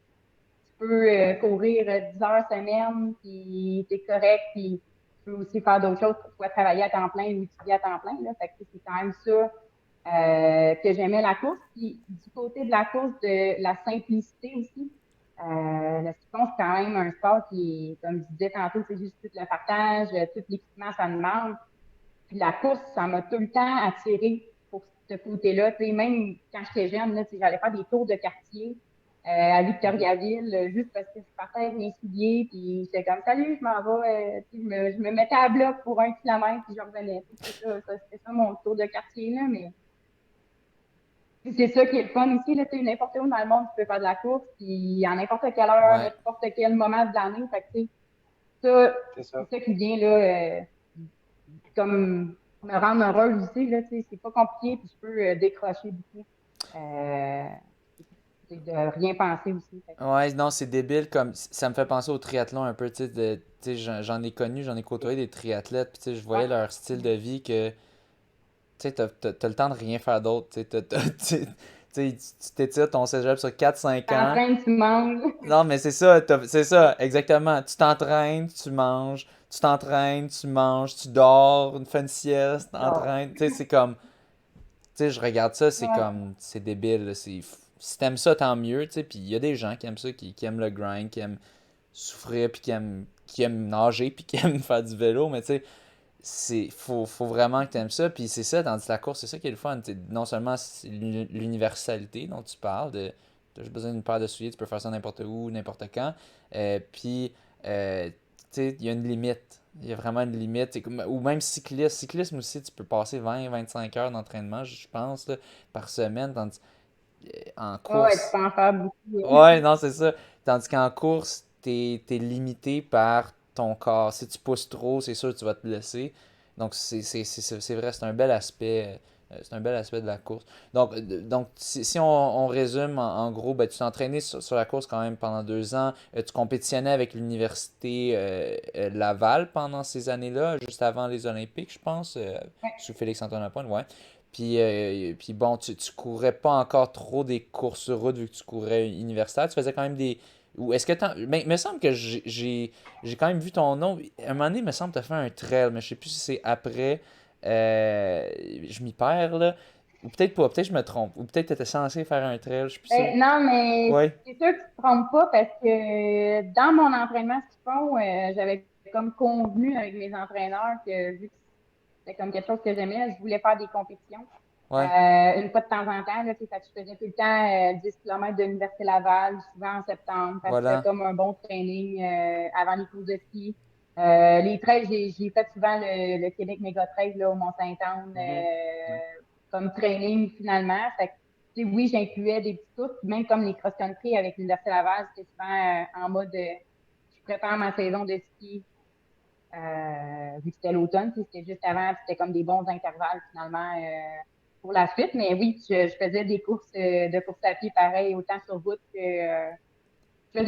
tu peux courir 10 heures semaine, puis t'es correct, puis tu peux aussi faire d'autres choses pour pouvoir travailler à temps plein ou étudier à temps plein. Là. Fait que c'est quand même ça que j'aimais la course. Puis du côté de la course, de la simplicité aussi. Le ski de fond, c'est quand même un sport qui est, comme je disais tantôt, c'est juste tout le partage, tout l'équipement, ça demande. Puis la course, ça m'a tout le temps attiré pour ce côté-là. Tu sais, même quand j'étais jeune, là, tu sais, j'allais faire des tours de quartier à Victoriaville, juste parce que je partais avec mes souliers, puis j'étais comme salut, je m'en vais. Tu sais, je me mettais à bloc pour 1 kilomètre, puis je revenais. Tu sais, c'était ça mon tour de quartier, là, mais c'est ça qui est le fun aussi, là, tu sais, n'importe où dans le monde, tu peux faire de la course, puis à n'importe quelle heure, Ouais. n'importe quel moment de l'année. Fait que, tu sais, ça, C'est c'est ça. ça qui vient là, comme me rendre heureuse aussi, là, tu sais, c'est pas compliqué, puis je peux décrocher beaucoup. Euh, c'est de rien penser aussi. Fait que Ouais, non, c'est débile comme ça me fait penser au triathlon un peu, tu sais, tu sais, j'en ai connu, j'en ai côtoyé des triathlètes, puis tu sais, je ouais, voyais leur style de vie que, tu sais, t'as le temps de rien faire d'autre, tu sais, tu t'étires ton cégep sur 4 5 ans. t'entraînes, tu manges. Non, mais c'est ça, c'est ça, exactement. Tu t'entraînes, tu manges, tu t'entraînes, tu manges, tu dors, fais une sieste, Non. t'entraînes, tu sais, c'est comme, tu sais, je regarde ça, c'est Ouais, comme, c'est débile, là, si t'aimes ça, tant mieux, tu sais, puis il y a des gens qui aiment ça, qui aiment le grind, qui aiment souffrir, puis qui aiment nager, puis qui aiment faire du vélo, mais tu sais, faut vraiment que tu aimes ça, puis c'est ça, tandis que la course, c'est ça qui est le fun, non seulement c'est l'universalité dont tu parles, t'as juste besoin d'une paire de souliers, tu peux faire ça n'importe où, n'importe quand, puis, tu sais, il y a une limite, il y a vraiment une limite, ou même cyclisme aussi, tu peux passer 20 25 heures d'entraînement, je pense, là, par semaine, tandis en ouais, tu course, peux en faire beaucoup. ouais, non, c'est ça. Tandis qu'en course, t'es limité par ton corps. Si tu pousses trop, c'est sûr que tu vas te blesser. Donc, c'est vrai, c'est un bel aspect. C'est un bel aspect de la course. Donc si on résume, en gros, ben, tu t'es entraîné sur la course quand même pendant 2 ans. Tu compétitionnais avec l'université Laval pendant ces années-là, juste avant les Olympiques, je pense, Ouais. sous Félix-Antoine Lapointe, ouais. Puis bon, tu courais pas encore trop des courses sur route vu que tu courais universitaire. Tu faisais quand même des. Ou est-ce que ben, il me semble que j'ai quand même vu ton nom. À un moment donné, il me semble que tu as fait un trail, mais je sais plus si c'est après. Je m'y perds là. Ou peut-être pas, peut-être que je me trompe. Ou peut-être que tu étais censé faire un trail, je suis plus sûr. Non, mais Ouais. c'est sûr que tu te trompes pas parce que dans mon entraînement ski de fond, j'avais comme convenu avec mes entraîneurs que vu que c'était comme quelque chose que j'aimais, je voulais faire des compétitions. Ouais. Une fois de temps en temps, là, tu sais, fait que je faisais tout le temps 10 km de l'Université Laval, souvent en septembre. Fait que c'était Voilà. comme un bon training avant les courses de ski. Les trails, j'ai fait souvent le Québec Méga Trail là, au Mont-Saint-Anne Mhm. Ouais. comme training finalement. Fait que, tu sais, oui, j'incluais des petites courses, même comme les cross-country avec l'Université Laval, c'était souvent en mode je prépare ma saison de ski, vu que c'était l'automne, c'était juste avant, puis c'était comme des bons intervalles finalement pour la suite. Mais oui, je faisais des courses de course à pied pareil, autant sur route que je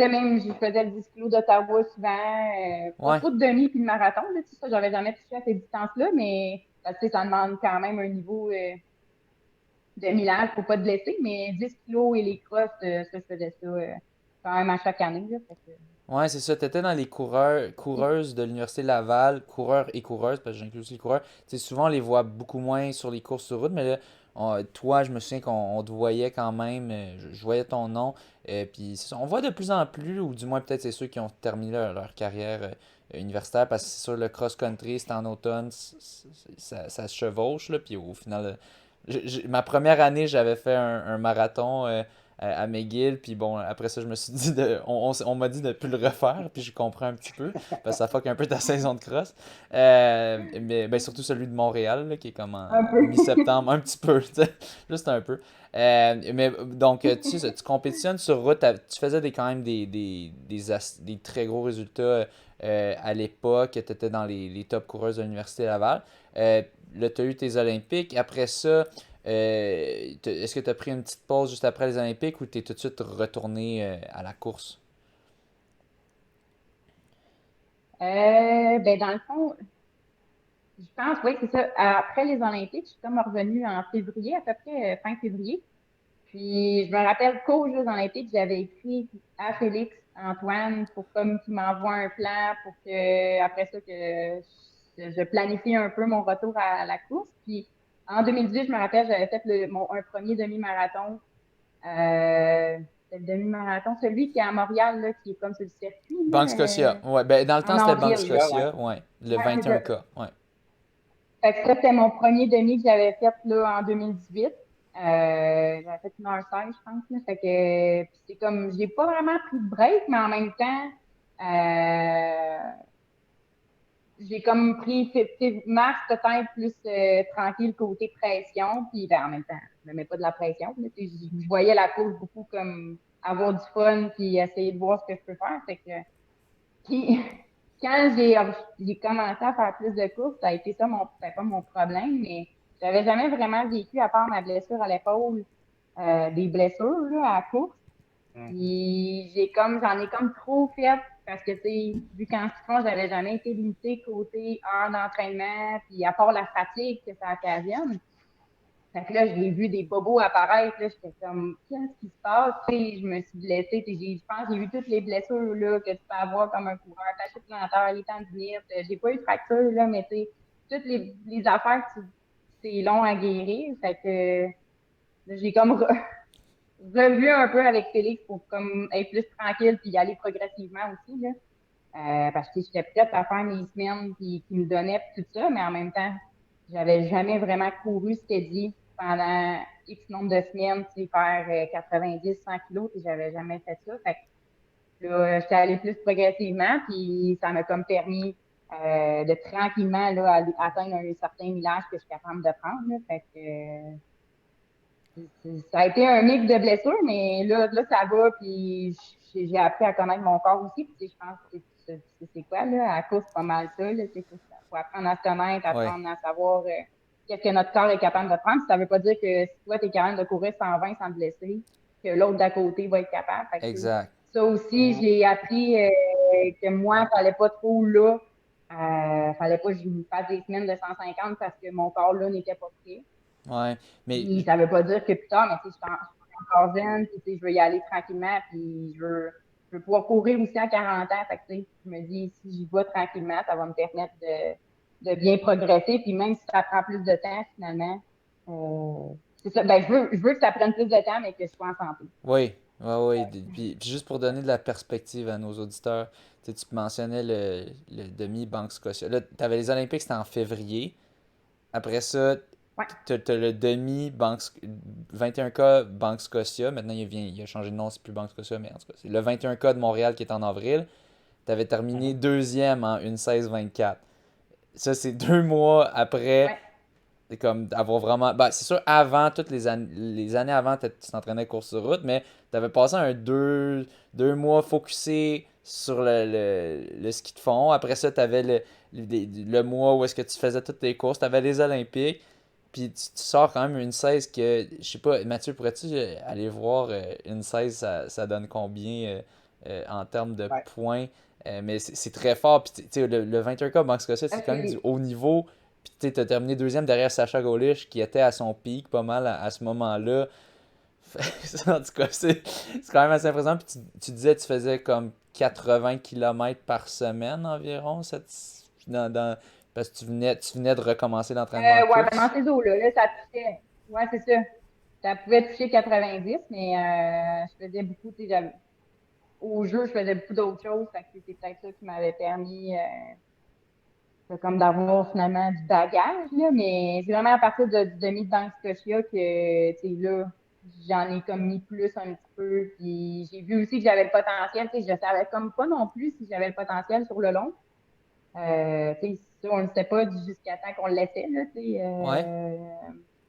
faisais le 10 kilos d'Ottawa souvent, pas Ouais. trop de demi puis de marathon, là, ça, j'avais jamais touché à ces distances-là, mais tu sais, ça demande quand même un niveau de millage pour pas te blesser, mais 10 kilos et les crosses, ça, je faisais ça quand même à chaque année, là, fait que, Ouais, c'est ça. Tu étais dans les coureuses de l'Université Laval, coureurs et coureuses, parce que j'inclus aussi les coureurs. Tu sais, souvent, on les voit beaucoup moins sur les courses sur route, mais là, toi, je me souviens qu'on te voyait quand même. Je voyais ton nom. Puis, c'est ça, on voit de plus en plus, ou du moins, peut-être c'est ceux qui ont terminé leur carrière universitaire, parce que c'est sûr, le cross-country, c'est en automne, ça se chevauche, là. Puis, au final, ma première année, j'avais fait un marathon. À McGill. Puis bon, après ça, je me suis dit, on m'a dit de ne plus le refaire. Puis je comprends un petit peu. Parce que ça fuck un peu ta saison de cross. Mais ben, surtout celui de Montréal, là, qui est comme en un peu. mi-septembre, un petit peu, tu sais, juste un peu. Mais donc, tu sais, tu compétitionnes sur route. Tu faisais quand même des très gros résultats à l'époque. Tu étais dans les top coureuses de l'Université Laval. Là, tu as eu tes Olympiques. Après ça, est-ce que tu as pris une petite pause juste après les Olympiques ou tu es tout de suite retourné à la course? Ben dans le fond, je pense, oui, c'est ça. Après les Olympiques, je suis comme revenue en février, à peu près fin février. Puis, je me rappelle qu'aux Jeux Olympiques, j'avais écrit à Félix Antoine pour comme qu'il m'envoie un plan pour que, après ça, que je planifie un peu mon retour à la course. Puis, en 2018, je me rappelle, j'avais fait un premier demi-marathon. C'est le demi-marathon, celui qui est à Montréal, là, qui est comme sur le circuit, Banque là, Scotia. Ouais, ben dans le temps en c'était Banque avril, là. Scotia, ouais. Le Ouais, c'est ça. 21K, ouais. Fait que ça, c'était mon premier demi que j'avais fait là, en 2018. J'avais fait 1h16, je pense. Là. Fait que puis c'est comme j'ai pas vraiment pris de break, mais en même temps, j'ai comme pris mars peut-être plus tranquille côté pression. Puis ben, en même temps, je me mets pas de la pression. Là, je voyais la course beaucoup comme avoir du fun puis essayer de voir ce que je peux faire. Fait que puis, quand j'ai commencé à faire plus de courses, ça a été ça c'était pas mon problème, mais j'avais jamais vraiment vécu, à part ma blessure à l'épaule, des blessures là, à la course. Mhm. Puis j'en ai comme trop fait parce que, tu sais, vu qu'en ski j'avais jamais été limitée côté heure d'entraînement, puis à part la fatigue que ça occasionne. Fait que là, j'ai vu des bobos apparaître, là, j'étais comme, qu'est-ce qui se passe? Tu sais, je me suis blessée, tu sais, je pense que j'ai eu toutes les blessures, là, que tu peux avoir comme un coureur, tachette plantaire, les tendinites, j'ai pas eu de fracture, là, mais tu sais, toutes les affaires, c'est long à guérir, fait que là, j'ai comme revu un peu avec Félix pour comme être plus tranquille puis y aller progressivement aussi, là. Parce que j'étais prête à faire mes semaines qui me donnaient tout ça, mais en même temps, j'avais jamais vraiment couru ce qu'elle dit pendant X nombre de semaines, tu sais, faire 90, 100 kilos, puis j'avais jamais fait ça. Fait que là, j'étais allée plus progressivement, puis ça m'a comme permis de tranquillement là, atteindre un certain millage que je suis capable de prendre. Là. Fait que ça a été un mix de blessures, mais là ça va, puis j'ai appris à connaître mon corps aussi, puis tu sais, je pense que c'est quoi, là, à la course, c'est pas mal ça, là, tu sais, faut apprendre à se connaître, Ouais, apprendre à savoir qu'est-ce que notre corps est capable de prendre. Ça veut pas dire que si toi, tu es capable de courir 120 sans te blesser, que l'autre d'à côté va être capable. Fait que, tu sais, exact. ça aussi, Mhm. j'ai appris que moi, il fallait pas trop là, fallait pas que je me fasse des semaines de 150 parce que mon corps là n'était pas prêt. Ouais, mais Puis ça veut pas dire que plus tard, mais tu sais, je suis encore jeune, puis tu sais, je veux y aller tranquillement, puis je veux pouvoir courir aussi à 40 ans. Fait que, tu sais, je me dis, si j'y vais tranquillement, ça va me permettre de bien progresser. Puis même si ça prend plus de temps, finalement, c'est ça. Ben, je veux que ça prenne plus de temps, mais que je sois en santé. oui, oui, oui. Puis juste pour donner de la perspective à nos auditeurs, tu mentionnais le demi-Banque Scotia. Là, tu avais les Olympiques, c'était en février. Après ça, Ouais. t'as le demi Banque, 21K Banque Scotia. Maintenant, il a changé de nom, c'est plus Banque Scotia, mais en tout cas, c'est le 21K de Montréal qui est en avril. T'avais terminé Mhm. deuxième en 1:16:24. Ça, c'est 2 mois après. Ouais. C'est comme avoir vraiment. Ben, c'est sûr, avant, toutes les années avant, tu t'entraînais course sur route, mais t'avais passé un deux mois focusé sur le ski de fond. Après ça, tu avais le mois où est-ce que tu faisais toutes tes courses. Tu avais les Olympiques. Puis tu sors quand même une 16 que, je sais pas, Mathieu, pourrais-tu aller voir une 16, ça donne combien en termes de Ouais. points? Mais c'est très fort. Puis tu sais, le Winter Cup Banque Scotia, c'est quand même du haut niveau. Puis tu as terminé deuxième derrière Sacha Golish, qui était à son pic pas mal à ce moment-là. En tout cas, c'est quand même assez impressionnant. Puis tu disais que tu faisais comme 80 km par semaine environ, parce que tu venais de recommencer l'entraînement de Ouais, ben dans course. ces eaux-là, là, ça touchait. Ouais, c'est ça. Ça pouvait toucher 90, mais je faisais beaucoup, tu sais, au jeu, je faisais beaucoup d'autres choses. Fait que c'est peut-être ça qui m'avait permis comme d'avoir finalement du bagage, là. Mais c'est vraiment à partir du demi de Banque Scotia que, tu sais, là, j'en ai comme mis plus un petit peu. Puis j'ai vu aussi que j'avais le potentiel. Tu sais, je savais comme pas non plus si j'avais le potentiel sur le long. Tu sais, ça, on ne sait pas jusqu'à temps qu'on l'essaie, là, tu sais. Ouais.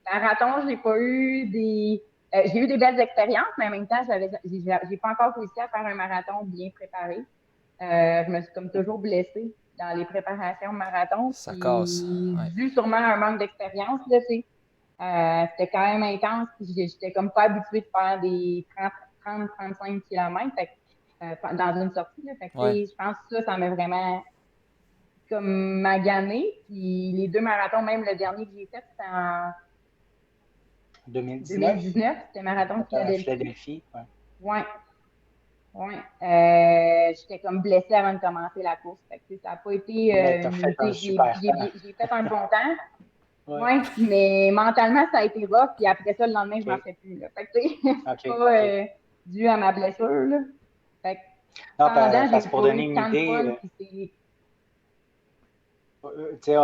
Marathon, j'ai eu des belles expériences, mais en même temps, j'ai pas encore réussi à faire un marathon bien préparé. Je me suis comme toujours blessée dans les préparations marathon, Ça casse. puis Ouais. dû sûrement à un manque d'expérience, là, tu sais. C'était quand même intense, puis j'étais comme pas habituée de faire des 30-35 km dans une sortie, là. Fait que, tu Ouais. sais, je pense que ça m'a vraiment comme magané. Puis les deux marathons, même le dernier que j'ai fait, c'était en 2019, 2019, c'était marathon de à Philadelphie. Philadelphie. Ouais. Ouais, ouais. J'étais comme blessée avant de commencer la course. Fait que, tu sais, ça n'a pas été Mais tu as fait un super temps. j'ai fait un bon temps. Ouais. Ouais, mais mentalement, ça a été rough. Puis après ça, le lendemain, je ne OK. marchais plus. Là. Fait que, tu sais, OK. c'est pas OK. dû à ma blessure. Là. Fait que, Non, pendant, j'ai parce que pour pas donner eu une tant de idée, fun. Puis c'est. tu sais,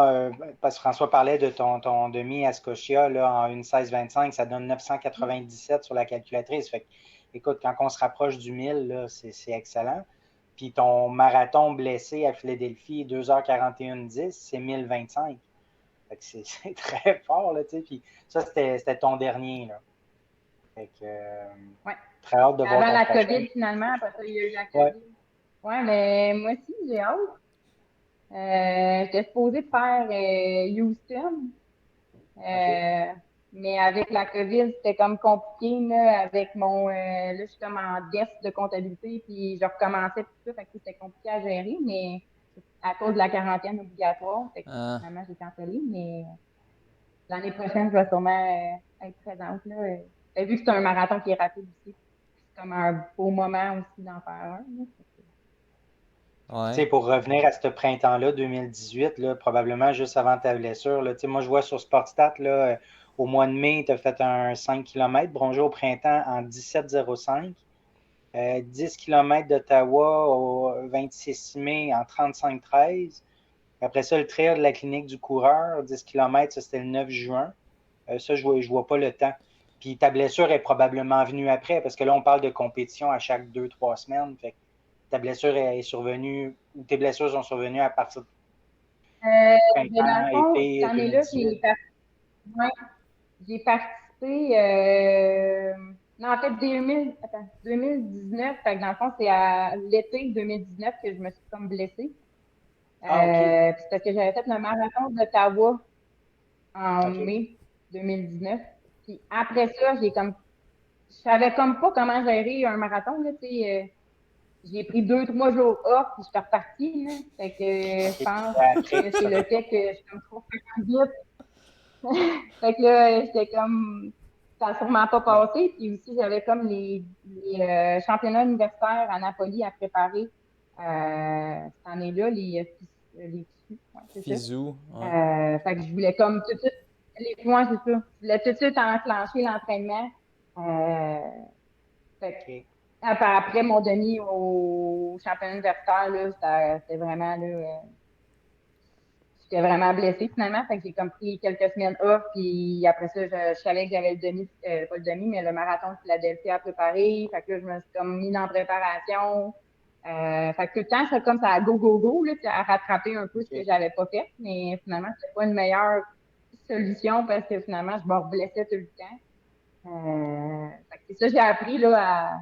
parce que François parlait de ton demi à Scotia là, en une 16-25, ça donne 997 sur la calculatrice. Fait que, écoute, quand on se rapproche du 1000, là, c'est excellent. Puis ton marathon blessé à Philadelphie, 2h41-10, c'est 1025. Fait que c'est très fort, là, tu sais. Puis ça, c'était ton dernier, là. Fait que, Ouais. très hâte de voir Avant ton la prochain. COVID, finalement, après ça, il y a eu la Ouais, COVID. Ouais, mais moi aussi, j'ai hâte. J'étais supposée faire Houston, OK. euh, mais avec la COVID, c'était comme compliqué, là, avec là, je suis comme en desk de comptabilité, puis je recommençais tout ça, fait que c'était compliqué à gérer, mais à cause de la quarantaine obligatoire, fait que Ah, finalement, j'ai cancellé, mais l'année prochaine, je vais sûrement être présente, là. Vu que c'est un marathon qui est rapide aussi, c'est comme un beau moment aussi d'en faire un, là. Tu sais, ouais. pour revenir à ce printemps-là, 2018, là, probablement juste avant ta blessure, là, tu sais, moi, je vois sur Sportstat, là, au mois de mai, tu as fait un 5 km, Bronjo au printemps en 17,05. 10 km d'Ottawa au 26 mai en 35,13. Après ça, le trail de la clinique du coureur, 10 km, ça c'était le 9 juin. Ça, je vois pas le temps. Puis ta blessure est probablement venue après, parce que là, on parle de compétition à chaque 2-3 semaines. Fait que ta blessure est survenue, ou tes blessures sont survenues à partir de Mais dans le printemps, fond, cette été année-là, 2018. ouais, j'ai participé. Non, en fait, 2019. Fait que dans le fond, c'est à l'été 2019 que je me suis comme blessée. Ah, OK. Puis c'est parce que j'avais fait le marathon d'Ottawa en OK. mai 2019. Puis après ça, je savais comme pas comment gérer un marathon, là, tu sais. J'ai pris 2, 3 jours off, puis je suis repartie, là. Fait que je OK. pense Après, que c'est ça. le fait que je suis comme trop vite. Fait que là, j'étais comme, ça n'a sûrement pas Ouais. passé. Puis aussi, j'avais comme les championnats universitaires à Napoli à préparer cette année-là, les FISU, ouais, c'est ça. Fizou, ouais. Fait que je voulais comme tout de suite, les points, c'est ça. Je voulais tout de suite enclencher l'entraînement. Euh, fait que OK. après mon demi au championnat universitaire, là, c'était vraiment là. J'étais vraiment blessée finalement, fait que j'ai comme pris quelques semaines off, puis après ça, je savais que j'avais le demi, pas le demi, mais le marathon de Philadelphie à préparer, fait que là, je me suis comme mis dans la préparation. Fait que tout le temps, c'est comme ça à go, go, go, là, puis à rattraper un peu ce que OK. j'avais pas fait, mais finalement, c'était pas une meilleure solution parce que finalement, je me reblessais tout le temps. Fait que c'est ça, j'ai appris là, à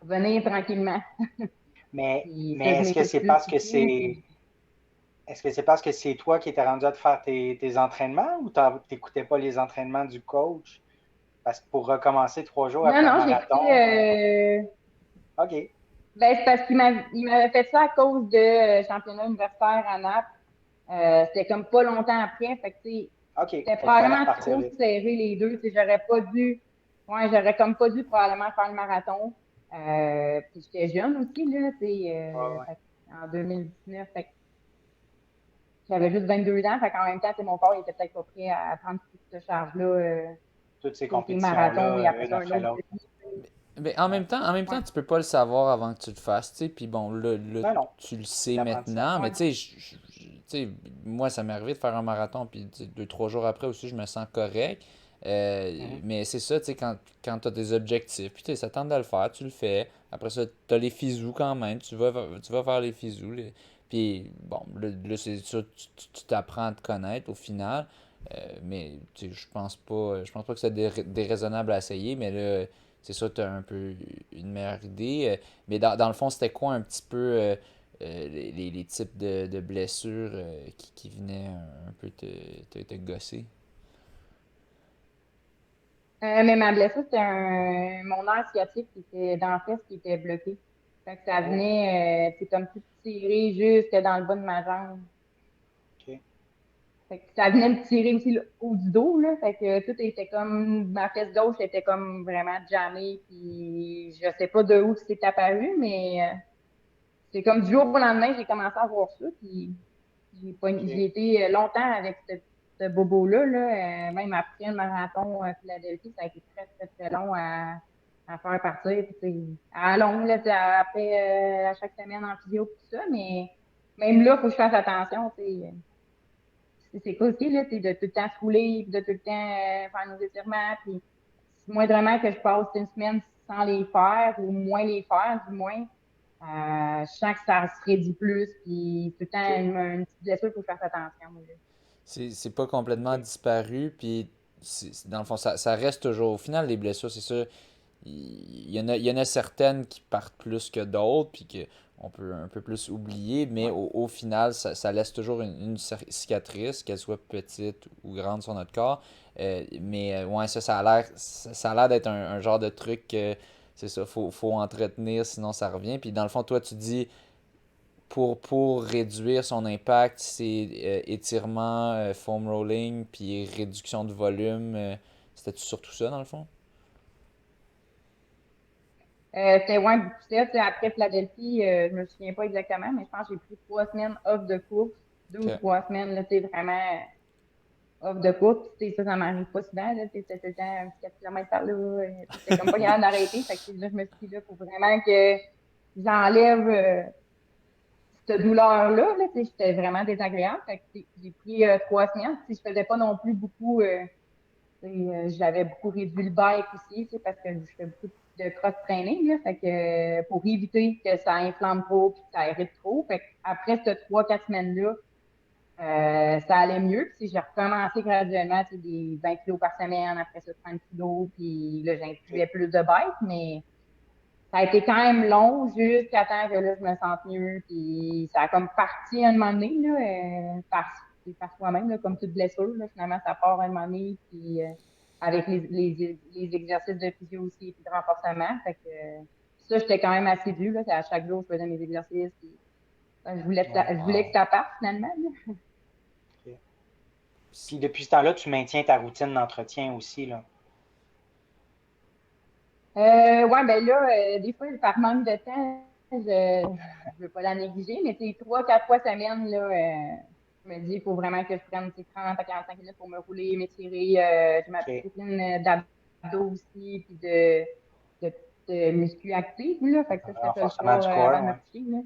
revenir tranquillement. Puis ça, mais je est-ce que m'écoute c'est plus parce que aussi. c'est est-ce que c'est parce que c'est toi qui étais rendu à te faire tes entraînements ou t'écoutais pas les entraînements du coach? Parce que pour recommencer 3 jours Non, après un non, marathon, OK, ben, c'est parce il m'avait fait ça à cause de championnat universitaire à Naples. C'était comme pas longtemps après. Fait que, tu sais, OK. c'était Fait qu'il fallait probablement repartir trop vite. serré les deux. Tu sais, j'aurais comme pas dû probablement faire le marathon. Puis j'étais jeune aussi, là, tu sais, Ouais, ouais. en 2019. Fait que j'avais juste 22 ans. Fait qu'en même temps, tu sais, mon corps il était peut-être pas prêt à prendre toute cette charge-là, Toutes ces côté marathon et compétitions-là, après une ça, un après autre l'autre. défi. Mais en même Ouais. temps, tu peux pas le savoir avant que tu le fasses, tu sais. Puis bon, là, Non, non, tu le sais l'apprentissage. maintenant, mais Ouais. tu sais, tu sais, moi, ça m'est arrivé de faire un marathon, puis 2, 3 jours après aussi, je me sens correct. Mhm. Mais c'est ça, tu sais, quand tu as des objectifs, puis tu sais, ça tente de le faire, tu le fais. Après ça, tu as les fisous quand même, tu vas faire les fisous. Puis bon, là, c'est ça, tu t'apprends à te connaître au final. Mais tu sais, je pense pas que c'est déraisonnable à essayer, mais là, c'est sûr, tu as un peu une meilleure idée. Mais dans le fond, c'était quoi un petit peu les types de blessures qui venaient un peu te gosser? Mais ma blessure, c'était mon nerf sciatique qui était dans la fesse qui était bloqué. Fait que ça Oh, venait, c'est comme tout tirer jusque dans le bas de ma jambe. OK. Fait que ça venait me tirer aussi le haut du dos, là. Fait que tout était comme, ma fesse gauche était comme vraiment jammée, puis je sais pas de où c'est apparu, mais c'est comme du jour au lendemain, j'ai commencé à voir ça, puis j'ai OK. été longtemps avec ce bobo-là, là, même après le marathon à Philadelphie, ça a été très, très, très long à faire partir. Puis, tu sais, à long, là, tu sais, après, à chaque semaine en physio, tout ça, mais même là, il faut que je fasse attention, tu sais. C'est quoi aussi, là, c'est de tout le temps se rouler, puis de tout le temps faire nos étirements, puis moindrement que je passe une semaine sans les faire, ou moins les faire, du moins, je sens que ça se réduit plus, puis tout le temps, OK. une petite blessure, il faut que je fasse attention. Là. C'est pas complètement OK. disparu, puis dans le fond, ça reste toujours. Au final, les blessures, c'est ça. Il y en a certaines qui partent plus que d'autres, puis qu'on peut un peu plus oublier, mais Ouais. au final, ça laisse toujours une cicatrice, qu'elle soit petite ou grande sur notre corps. Mais ouais, ça a l'air d'être un genre de truc que c'est ça, faut entretenir, sinon ça revient. Puis dans le fond, toi, tu dis pour réduire son impact, c'est étirement, foam rolling, puis réduction de volume. C'était surtout ça, dans le fond? C'était ouais, beaucoup ça. Tu sais, après Philadelphie, je me souviens pas exactement, mais je pense que j'ai pris 3 semaines off de course, 2 ou 3 semaines, là, tu sais, vraiment off de course. Puis, tu sais, ça m'arrive pas souvent, là, tu sais, c'était tout le temps un petit 4 km par là. Puis j'étais comme pas capable d'arrêter. Fait que, tu sais, là, je me suis dit, là, faut vraiment que j'enlève cette douleur-là, là, tu sais, j'étais vraiment désagréable. Fait que, tu sais, j'ai pris 3 semaines. Tu sais, je faisais pas non plus beaucoup. Tu sais, j'avais beaucoup réduit le bike aussi, tu sais, parce que je fais beaucoup de cross-training, là. Fait que pour éviter que ça inflamme trop puis que ça irrite trop. Fait que après ces 3, 4 semaines-là, ça allait mieux. Puis j'ai recommencé graduellement, tu sais, des 20 kilos par semaine, après ça 30 kilos, puis là, OK. j'incluais plus de bike, mais ça a été quand même long jusqu'à temps que là, je me sente mieux. Puis ça a comme parti à un moment donné, là, par soi-même, là, comme toute blessure. Là, finalement, ça part à un moment donné. Puis avec les exercices de physio aussi, puis de renforcement. Fait que ça, j'étais quand même assidu. Là, à chaque jour, je faisais mes exercices. Puis, Ouais. je voulais que Wow. ça parte finalement. Là. OK. Puis depuis ce temps-là, tu maintiens ta routine d'entretien aussi, là. Ouais, ben là, des fois, par manque de temps, je veux pas la négliger, mais c'est 3, 4 fois semaine, là, je me dis, il faut vraiment que je prenne 30 à 45 minutes pour me rouler, m'étirer. J'ai ma petite OK. routine d'abdos aussi, puis de, de muscu active, là. Fait que ça, je fais ça le Renforcement soir du avant corps, de me ouais. coucher, là.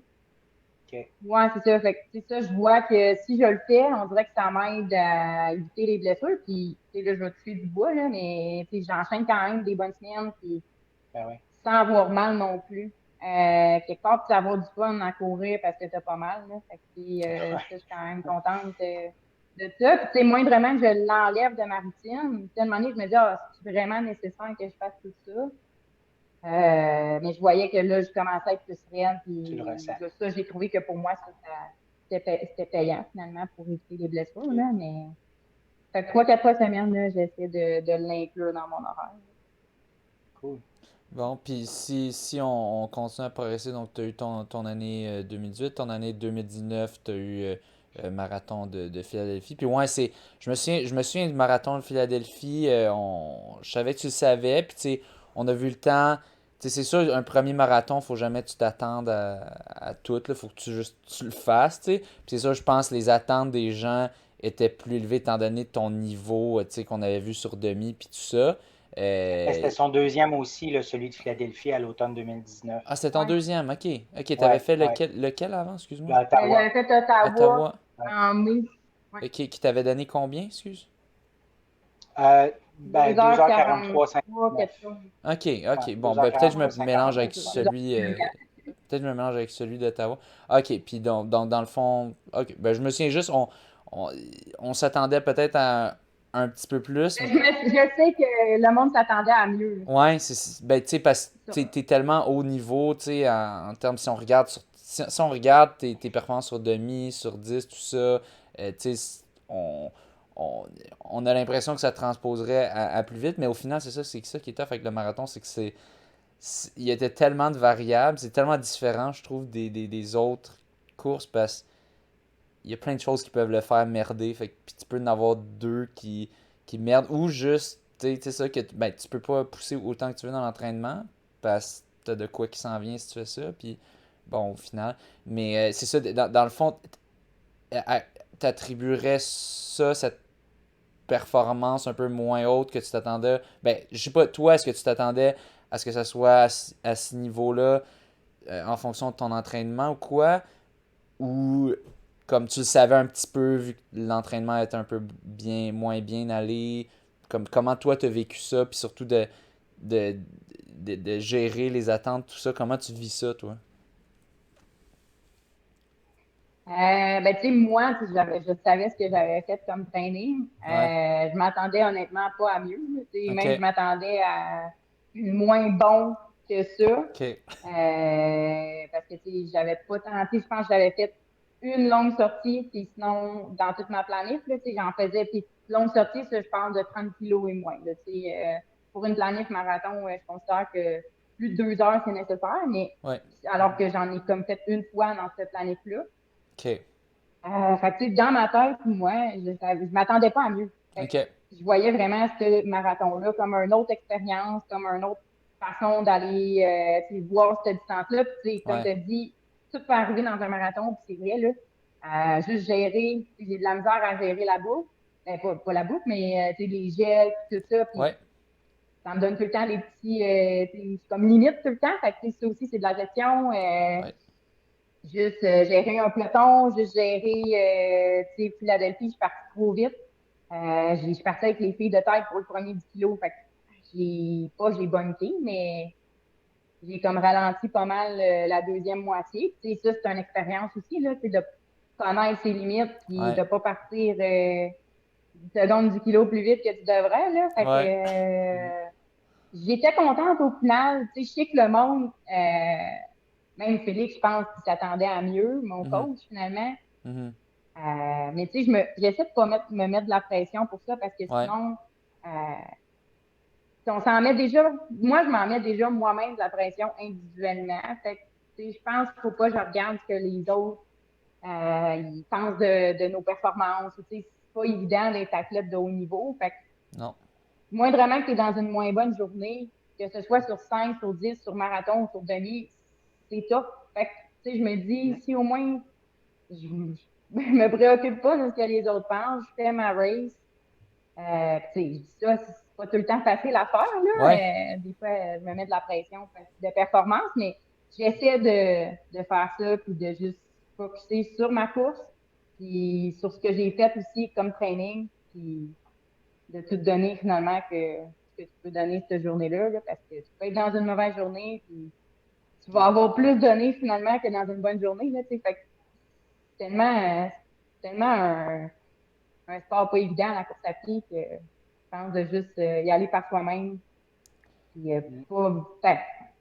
OK. Ouais, c'est ça. Fait que, c'est ça, je vois que si je le fais, on dirait que ça m'aide à éviter les blessures. Puis, tu sais, là, je vais toucher du bois, là, mais, tu sais, j'enchaîne quand même des bonnes semaines, puis Ben ouais. sans avoir mal non plus. Quelque part, tu avoir du fun à courir parce que t'as pas mal, là. Fait que, ça, je suis quand même contente de ça. Puis, tu sais, moindrement que je l'enlève de ma routine, à un moment donné, je me dis, ah, c'est vraiment nécessaire que je fasse tout ça. Mais je voyais que là, je commençais à être plus raide. Tu le Puis ressens. ça, j'ai trouvé que pour moi, c'était payant finalement pour éviter les blessures. Là, mais fait que 3-4 fois semaine, là, j'essaie de l'inclure dans mon horaire. Cool. Bon, puis si on continue à progresser, donc tu as eu ton année 2018, ton année 2019, tu as eu marathon de Philadelphie. Puis ouais, je me souviens du marathon de Philadelphie, je savais que tu le savais, puis tu sais, on a vu le temps. Tu sais, c'est sûr, un premier marathon, faut jamais que tu t'attendes à tout, là, faut que tu le fasses, tu sais. Puis c'est sûr, je pense que les attentes des gens étaient plus élevées étant donné ton niveau, tu sais, qu'on avait vu sur demi, puis tout ça. C'était Euh, son deuxième aussi, là, celui de Philadelphie à l'automne 2019. Ah, c'était ton Ouais. deuxième, ok. Ok, t'avais Ouais, fait ouais. lequel avant, excuse-moi? À J'avais Ottawa. fait Ottawa Ottawa. Ouais. en mai. Ouais. Ok, qui t'avait donné combien, excuse? Ben, 2h43, 2h43-59. quelque chose. Ok, Ouais, ok. Bon, ben peut-être je me mélange 2h43-59. avec celui. Peut-être je me mélange avec celui d'Ottawa. Ok, puis donc, dans le fond. Ok, ben je me souviens juste, on, on s'attendait peut-être à un petit peu plus. Je sais que le monde s'attendait à mieux. Ouais, ben tu sais, parce C'est que ça. t'es tellement haut niveau, tu sais, en termes, si on regarde si on regarde tes performances sur demi, sur 10 tout ça, tu sais, on, on, on a l'impression que ça transposerait à plus vite, mais au final, c'est ça qui est tough avec le marathon, c'est que il y a tellement de variables, c'est tellement différent, je trouve, des autres courses, parce qu'il y a plein de choses qui peuvent le faire merder, fait que, puis tu peux en avoir deux qui merdent, ou juste, tu sais ça, que ben, tu peux pas pousser autant que tu veux dans l'entraînement, parce que t'as de quoi qui s'en vient si tu fais ça, puis bon, au final, mais c'est ça, dans le fond, t'attribuerais ça, cette performance un peu moins haute que tu t'attendais, ben, je sais pas, toi, est-ce que tu t'attendais à ce que ça soit à ce niveau-là, en fonction de ton entraînement ou quoi, ou comme tu le savais un petit peu, vu que l'entraînement était un peu moins bien allé, comme comment toi tu as vécu ça, puis surtout de, de gérer les attentes, tout ça, comment tu vis ça, toi? Ben, tu sais, moi, tu sais, je savais ce que j'avais fait comme training. Ouais, Je m'attendais honnêtement pas à mieux. Là, tu sais, ok, même je m'attendais à moins bon que ça. ok, Parce que tu sais, j'avais pas tenté, je pense que j'avais fait une longue sortie, puis sinon, dans toute ma planif, là, tu sais, j'en faisais, puis longue sortie, ça, je parle de 30 kilos et moins. Là, tu sais, pour une planif marathon, je considère que plus de 2 heures, c'est nécessaire, mais ouais, alors que j'en ai comme fait une fois dans cette planif-là. ok, Fait que, tu sais, dans ma tête, moi, je m'attendais pas à mieux. Fait que ok, je voyais vraiment ce marathon-là comme une autre expérience, comme une autre façon d'aller tu sais, voir cette distance-là. Puis, tu sais, comme ouais, tu as dit, tout peut arriver dans un marathon, puis c'est vrai, là. Juste gérer, j'ai de la misère à gérer la bouffe. Ben, pas la bouffe, mais tu sais, les gels, puis tout ça. Puis ouais, ça me donne tout le temps des petits, tu sais, c'est comme limite tout le temps. Fait que, tu sais, ça aussi, c'est de la gestion. ouais, Juste gérer un peloton, juste gérer, tu sais, Philadelphie, je suis partie trop vite. Je suis partie avec les filles de tête pour le premier 10 kilos. Fait que j'ai bunké, mais j'ai comme ralenti pas mal la deuxième moitié. Tu sais, ça, c'est une expérience aussi, là, c'est de connaître ses limites puis ouais, de pas partir 10 secondes 10 kilos plus vite que tu devrais, là. Fait que ouais, j'étais contente au final. Tu sais, je sais que le monde, même Félix, je pense qu'il s'attendait à mieux, mon mhm, coach, finalement. mhm, Mais tu sais, j'essaie de pas me mettre de la pression pour ça parce que ouais, sinon, euh, si on s'en met déjà, moi, je m'en mets déjà moi-même de la pression individuellement. Fait que, tu sais, je pense qu'il faut pas que je regarde ce que les autres ils pensent de nos performances. Tu sais, c'est pas évident d'être athlète de haut niveau. Fait que, non, moindrement que tu es dans une moins bonne journée, que ce soit sur 5, sur 10, sur marathon ou sur demi, c'est top. Fait que, tu sais, je me dis, si au moins je me préoccupe pas de ce que les autres pensent. Je fais ma race. Tu sais, je dis ça, c'est pas tout le temps facile à faire, ouais, là. Des fois, je me mets de la pression de performance, mais j'essaie de faire ça, puis de juste focuser sur ma course, puis sur ce que j'ai fait aussi comme training, puis de tout donner finalement que tu peux donner cette journée-là, là, parce que tu peux être dans une mauvaise journée, puis tu vas avoir plus donné finalement que dans une bonne journée, là, tu sais. Fait que tellement un sport pas évident, la course à pied, que je pense de juste y aller par soi-même. Puis pas, ben,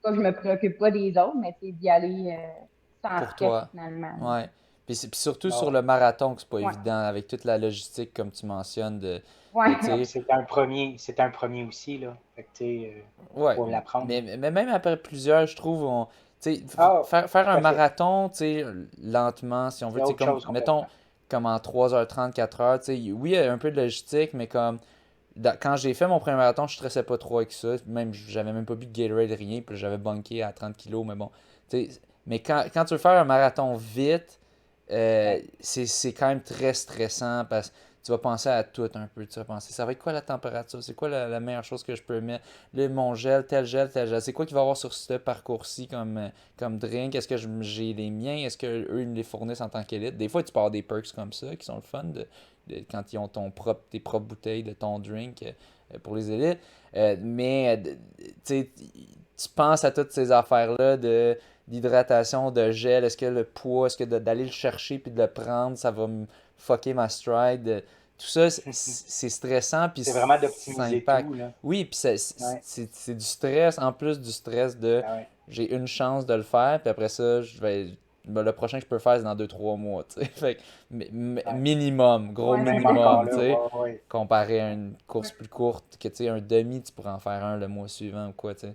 pas que je me préoccupe pas des autres, mais c'est d'y aller sans Pour stress toi. finalement. Ouais. Puis surtout sur Bon. le marathon, que c'est pas Ouais, évident, avec toute la logistique, comme tu mentionnes, ouais, tu Ouais, puis sais, c'était un premier aussi, là. Fait que, tu sais, ouais, faut l'apprendre. mais même après plusieurs, je trouve, tu sais, Ah, faire tout un à fait. marathon, tu sais, lentement, si on veut, C'est tu sais, autre comme, chose mettons, complètement. comme en 3h30, 4h, tu sais, oui, il y a un peu de logistique, mais comme, quand j'ai fait mon premier marathon, je stressais pas trop avec ça, même, j'avais même pas bu de Gatorade, rien, puis j'avais bunké à 30 kilos, mais bon, tu sais, mais quand tu veux faire un marathon vite, Ouais. c'est quand même très stressant parce que tu vas penser à tout un peu. Tu vas penser, ça va être quoi la température? C'est quoi la meilleure chose que je peux mettre? Là, mon gel, tel gel, tel gel. C'est quoi qu'il va y avoir sur ce parcours-ci comme drink? Est-ce que j'ai les miens? Est-ce qu'eux, ils me les fournissent en tant qu'élite? Des fois, tu peux avoir des perks comme ça qui sont le fun quand ils ont tes propres bouteilles de ton drink pour les élites. Mais, tu sais, tu penses à toutes ces affaires-là d'hydratation, de gel, est-ce que le poids, est-ce que d'aller le chercher puis de le prendre, ça va me fucker ma stride. Tout ça, c'est stressant puis C'est vraiment ça d'optimiser impacte. tout, là. Oui, puis Ouais. c'est du stress, en plus du stress de Ah ouais. j'ai une chance de le faire, puis après ça, le prochain que je peux faire, c'est dans 2 3 mois, tu sais. Fait que, Ouais. minimum, gros ouais, c'est Même ça. encore minimum, tu là, sais, ouais, ouais. comparé à une Ouais. course plus courte, que tu sais, un demi, tu pourrais en faire un le mois suivant ou quoi, tu sais. Ouais.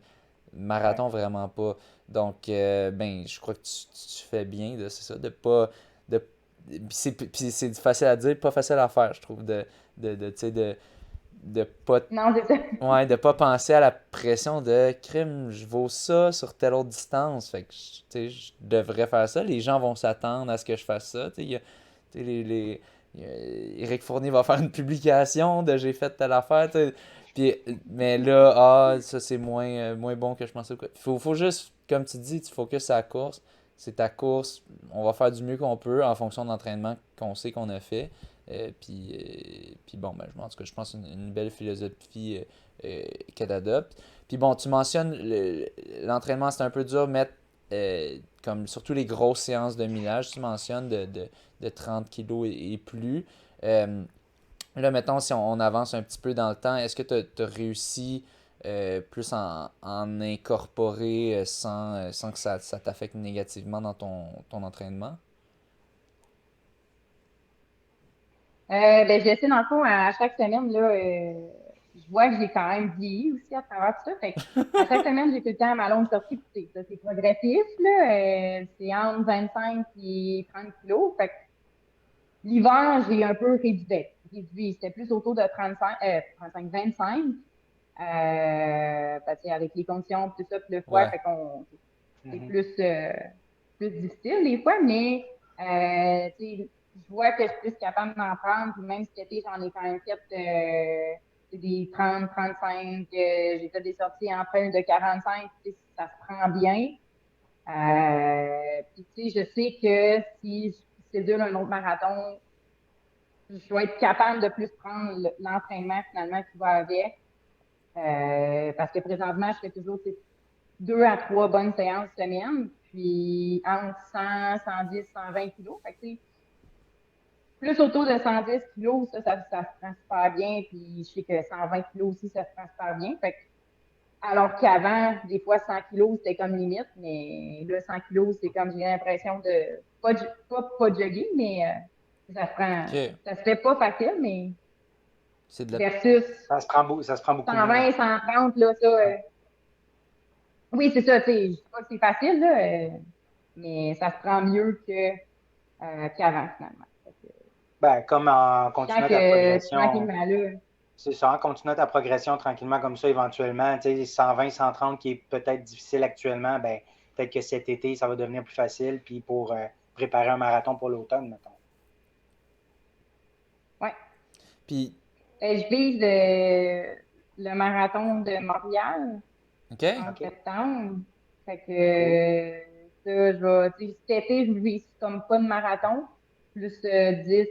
Marathon, vraiment pas. Donc, ben, je crois que tu fais bien, c'est ça, de pas. De, puis c'est facile à dire, pas facile à faire, je trouve, tu sais, de pas, Non, c'est ça. ouais, de pas penser à la pression de crime, je vaux ça sur telle autre distance. Fait que, tu sais, je devrais faire ça. Les gens vont s'attendre à ce que je fasse ça. Tu sais, tu sais, Éric Fournier va faire une publication de j'ai fait telle affaire. Tu sais. Puis, mais là, ça c'est moins bon que je pensais. Faut juste, comme tu dis, tu focuses sur la course. C'est ta course. On va faire du mieux qu'on peut en fonction de l'entraînement qu'on sait qu'on a fait. Puis bon, ben, en tout cas, je pense une belle philosophie qu'elle adopte. Puis bon, tu mentionnes l'entraînement, c'est un peu dur, mettre comme surtout les grosses séances de millage, tu mentionnes de 30 kilos et plus. Euh, Là, mettons, si on avance un petit peu dans le temps, est-ce que tu as réussi plus en incorporer sans que ça t'affecte négativement dans ton entraînement? Ben, j'essaie dans le fond, à chaque semaine, là, je vois que j'ai quand même vieilli aussi à travers tout ça. Fait que à chaque semaine, j'ai tout le temps ma longue sortie. Puis ça, c'est progressif, là. C'est entre 25 et 30 kilos. Fait que l'hiver, j'ai un peu réduit. C'était plus autour de 25 parce que avec les conditions, tout ça, puis le froid, Ouais. fait qu'on c'est Mhm. plus difficile des fois, mais tu sais, je vois que je suis plus capable d'en prendre. Puis même cet été, j'en ai quand même fait des 30, 35. J'ai fait des sorties en train de 45. Tu sais, ça se prend bien. Puis tu sais, je sais que si je cédule un autre marathon, je vais être capable de plus prendre l'entraînement finalement qui va avec. Parce que présentement, je fais toujours 2 à 3 bonnes séances semaine, puis entre 100, 110, 120 kilos. Fait que, tu sais, plus autour de 110 kilos, ça se prend super bien, puis je sais que 120 kilos aussi, ça se prend super bien. Fait que, alors qu'avant, des fois, 100 kilos, c'était comme limite, mais là, 100 kilos, c'est comme j'ai l'impression de pas jogger, mais Ok. ça se fait pas facile, mais C'est de la. versus Ça se prend beaucoup mieux, là. 120, 130, là, ça, Ouais. oui, c'est ça, tu sais, je dis pas que c'est facile, là, mais ça se prend mieux qu'avant, finalement. Fait que, Ben, comme en je sens continuant ta que progression, tranquillement, là, c'est ça, en continuant ta progression tranquillement comme ça, éventuellement, tu sais, 120, 130 qui est peut-être difficile actuellement, ben, peut-être que cet été, ça va devenir plus facile, puis pour préparer un marathon pour l'automne, mettons. ouais. Puis, Je vise le marathon de Montréal ok. en OK? septembre. Fait que Cool. ça, tu sais, cet été, je vise comme pas de marathon, plus 10,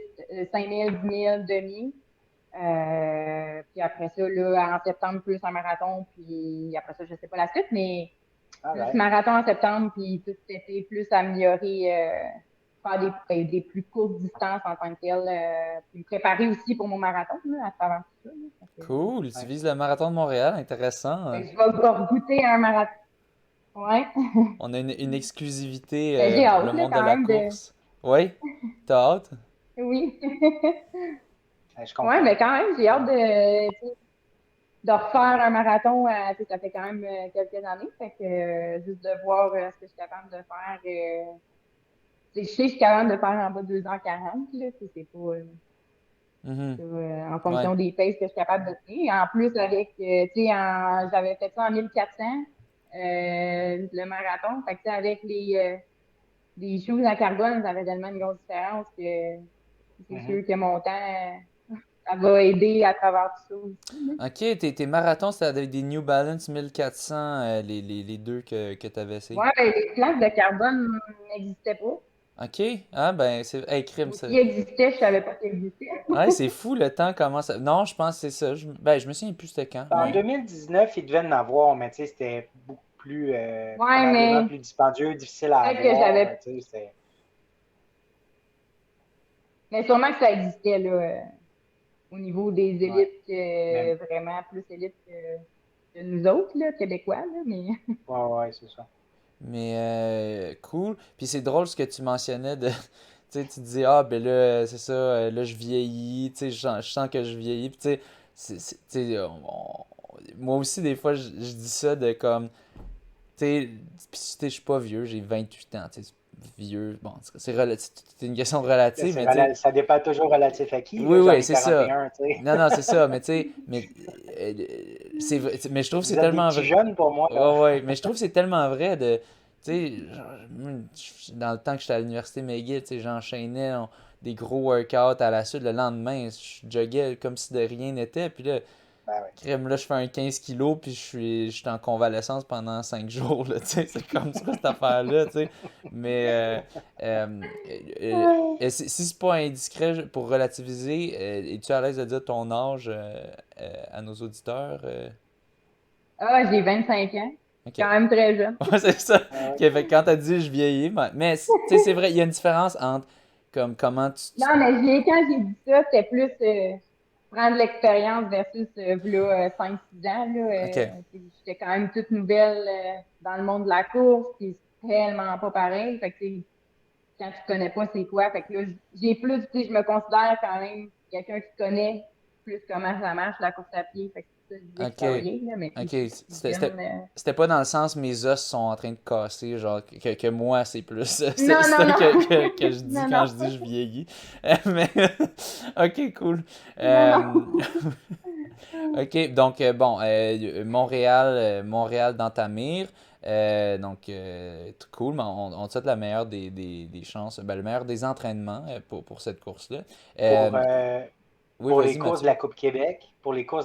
5 000, 10 000 demi. Puis après ça, là, en septembre, plus un marathon, puis après ça, je sais pas la suite, mais All plus right. marathon en septembre, puis tout cet été, plus améliorer, faire des plus courtes distances en tant que tel, puis me préparer aussi pour mon marathon, là, à travers tout ça. Là. Cool. Tu Ouais. vises le marathon de Montréal. Intéressant. Fait que je vais goûter à un marathon. Ouais. On a une exclusivité Ben, j'ai pour le hâte, là, monde de quand la même, de... course. Oui? T'as hâte? Oui. Je Ouais, comprends. mais quand même, j'ai hâte de refaire un marathon. Tu sais, ça fait quand même quelques années. Fait que juste de voir ce que je suis capable de faire. Tu sais, je sais que je suis capable de faire en bas de 2h40, là. Tu sais, c'est pas... Mhm. en Ouais. fonction des paces que je suis capable de tenir. En plus, avec, tu sais, j'avais fait ça en 1400, le marathon. Fait que, tu sais, avec les shoes à carbone, ça avait tellement une grosse différence que c'est Mhm. sûr que mon temps, ça va aider à travers tout ça aussi, là. Ok, tes marathons, c'était avec des New Balance 1400, les deux que tu avais essayé. Ouais, ben, les plaques de carbone n'existaient pas. Ok, ah ben, c'est. Hey, crime, Ou ça. s'ils existaient, je savais pas qu'ils existaient. Ouais, c'est fou le temps comment ça. Non, je pense que c'est ça. Ben, je me souviens plus c'était quand, En mais. 2019, il devait en avoir, mais tu sais, c'était beaucoup plus, Ouais, probablement mais plus dispendieux, difficile à peut-être que avoir. j'avais. Tu sais, Mais sûrement que ça existait, là, au niveau des ouais. élites, Même, vraiment plus élites que nous autres, là, Québécois, là, mais. ouais, ouais, c'est ça. Mais cool. Puis c'est drôle ce que tu mentionnais de. Tu sais, tu dis, ah, ben là, c'est ça, là, je vieillis, tu sais, je sens que je vieillis. Puis tu sais, tu sais, moi aussi, des fois, je dis ça de comme. Tu sais, puis, tu sais, je suis pas vieux, j'ai 28 ans, tu sais, vieux. Bon, c'est une question Là, relative, mais tu sais. ça dépend toujours relatif à qui, Oui, là. J'en oui, ai c'est ça. 41, tu sais. Non, non, c'est ça, mais tu sais, euh, mais je trouve que c'est Vous êtes des tellement petits vrai. jeunes pour moi, là. Ouais, ouais, mais je trouve que c'est tellement vrai de. Tu sais, dans le temps que j'étais à l'université McGill, tu sais, j'enchaînais des gros workouts à la suite. Le lendemain, je joguais comme si de rien n'était. Puis là, Ben ouais. crème, là, je fais un 15 kilos, puis je suis en convalescence pendant 5 jours, là, tu sais. C'est comme ça, cette affaire-là, tu sais. Mais, si c'est pas indiscret, pour relativiser, es-tu à l'aise de dire ton âge à nos auditeurs? Ah, j'ai 25 ans. Ok. Quand même très jeune. Ouais, c'est ça. Ah Ok, ouais. fait que quand t'as dit je vieillis, mais tu sais, c'est vrai, il y a une différence entre comme comment Non, mais quand j'ai dit ça, c'était plus prendre l'expérience versus v'là, 5-6 ans. Là, Ok. j'étais quand même toute nouvelle dans le monde de la course, puis c'est tellement pas pareil. Fait que, tu sais, quand tu connais pas c'est quoi, fait que là, j'ai plus, tu sais, je me considère quand même quelqu'un qui connaît plus comment ça marche, la course à pied. Fait que c'est ça, je disais que Ok. j'étais vieille, là, mais tu sais, Ok. je suis plus jeune. C'était pas dans le sens mes os sont en train de casser, genre que moi c'est plus c'est Non, non, ça non. que je dis Non, quand non. je dis je vieillis. Mais ok, cool. Non, non. Euh, ok, donc bon, Montréal dans ta mire. Donc, cool, mais on te souhaite la meilleure des chances, ben, le meilleur des entraînements pour cette course-là. Pour, Euh, oui, pour les vas-y, courses de Mathieu.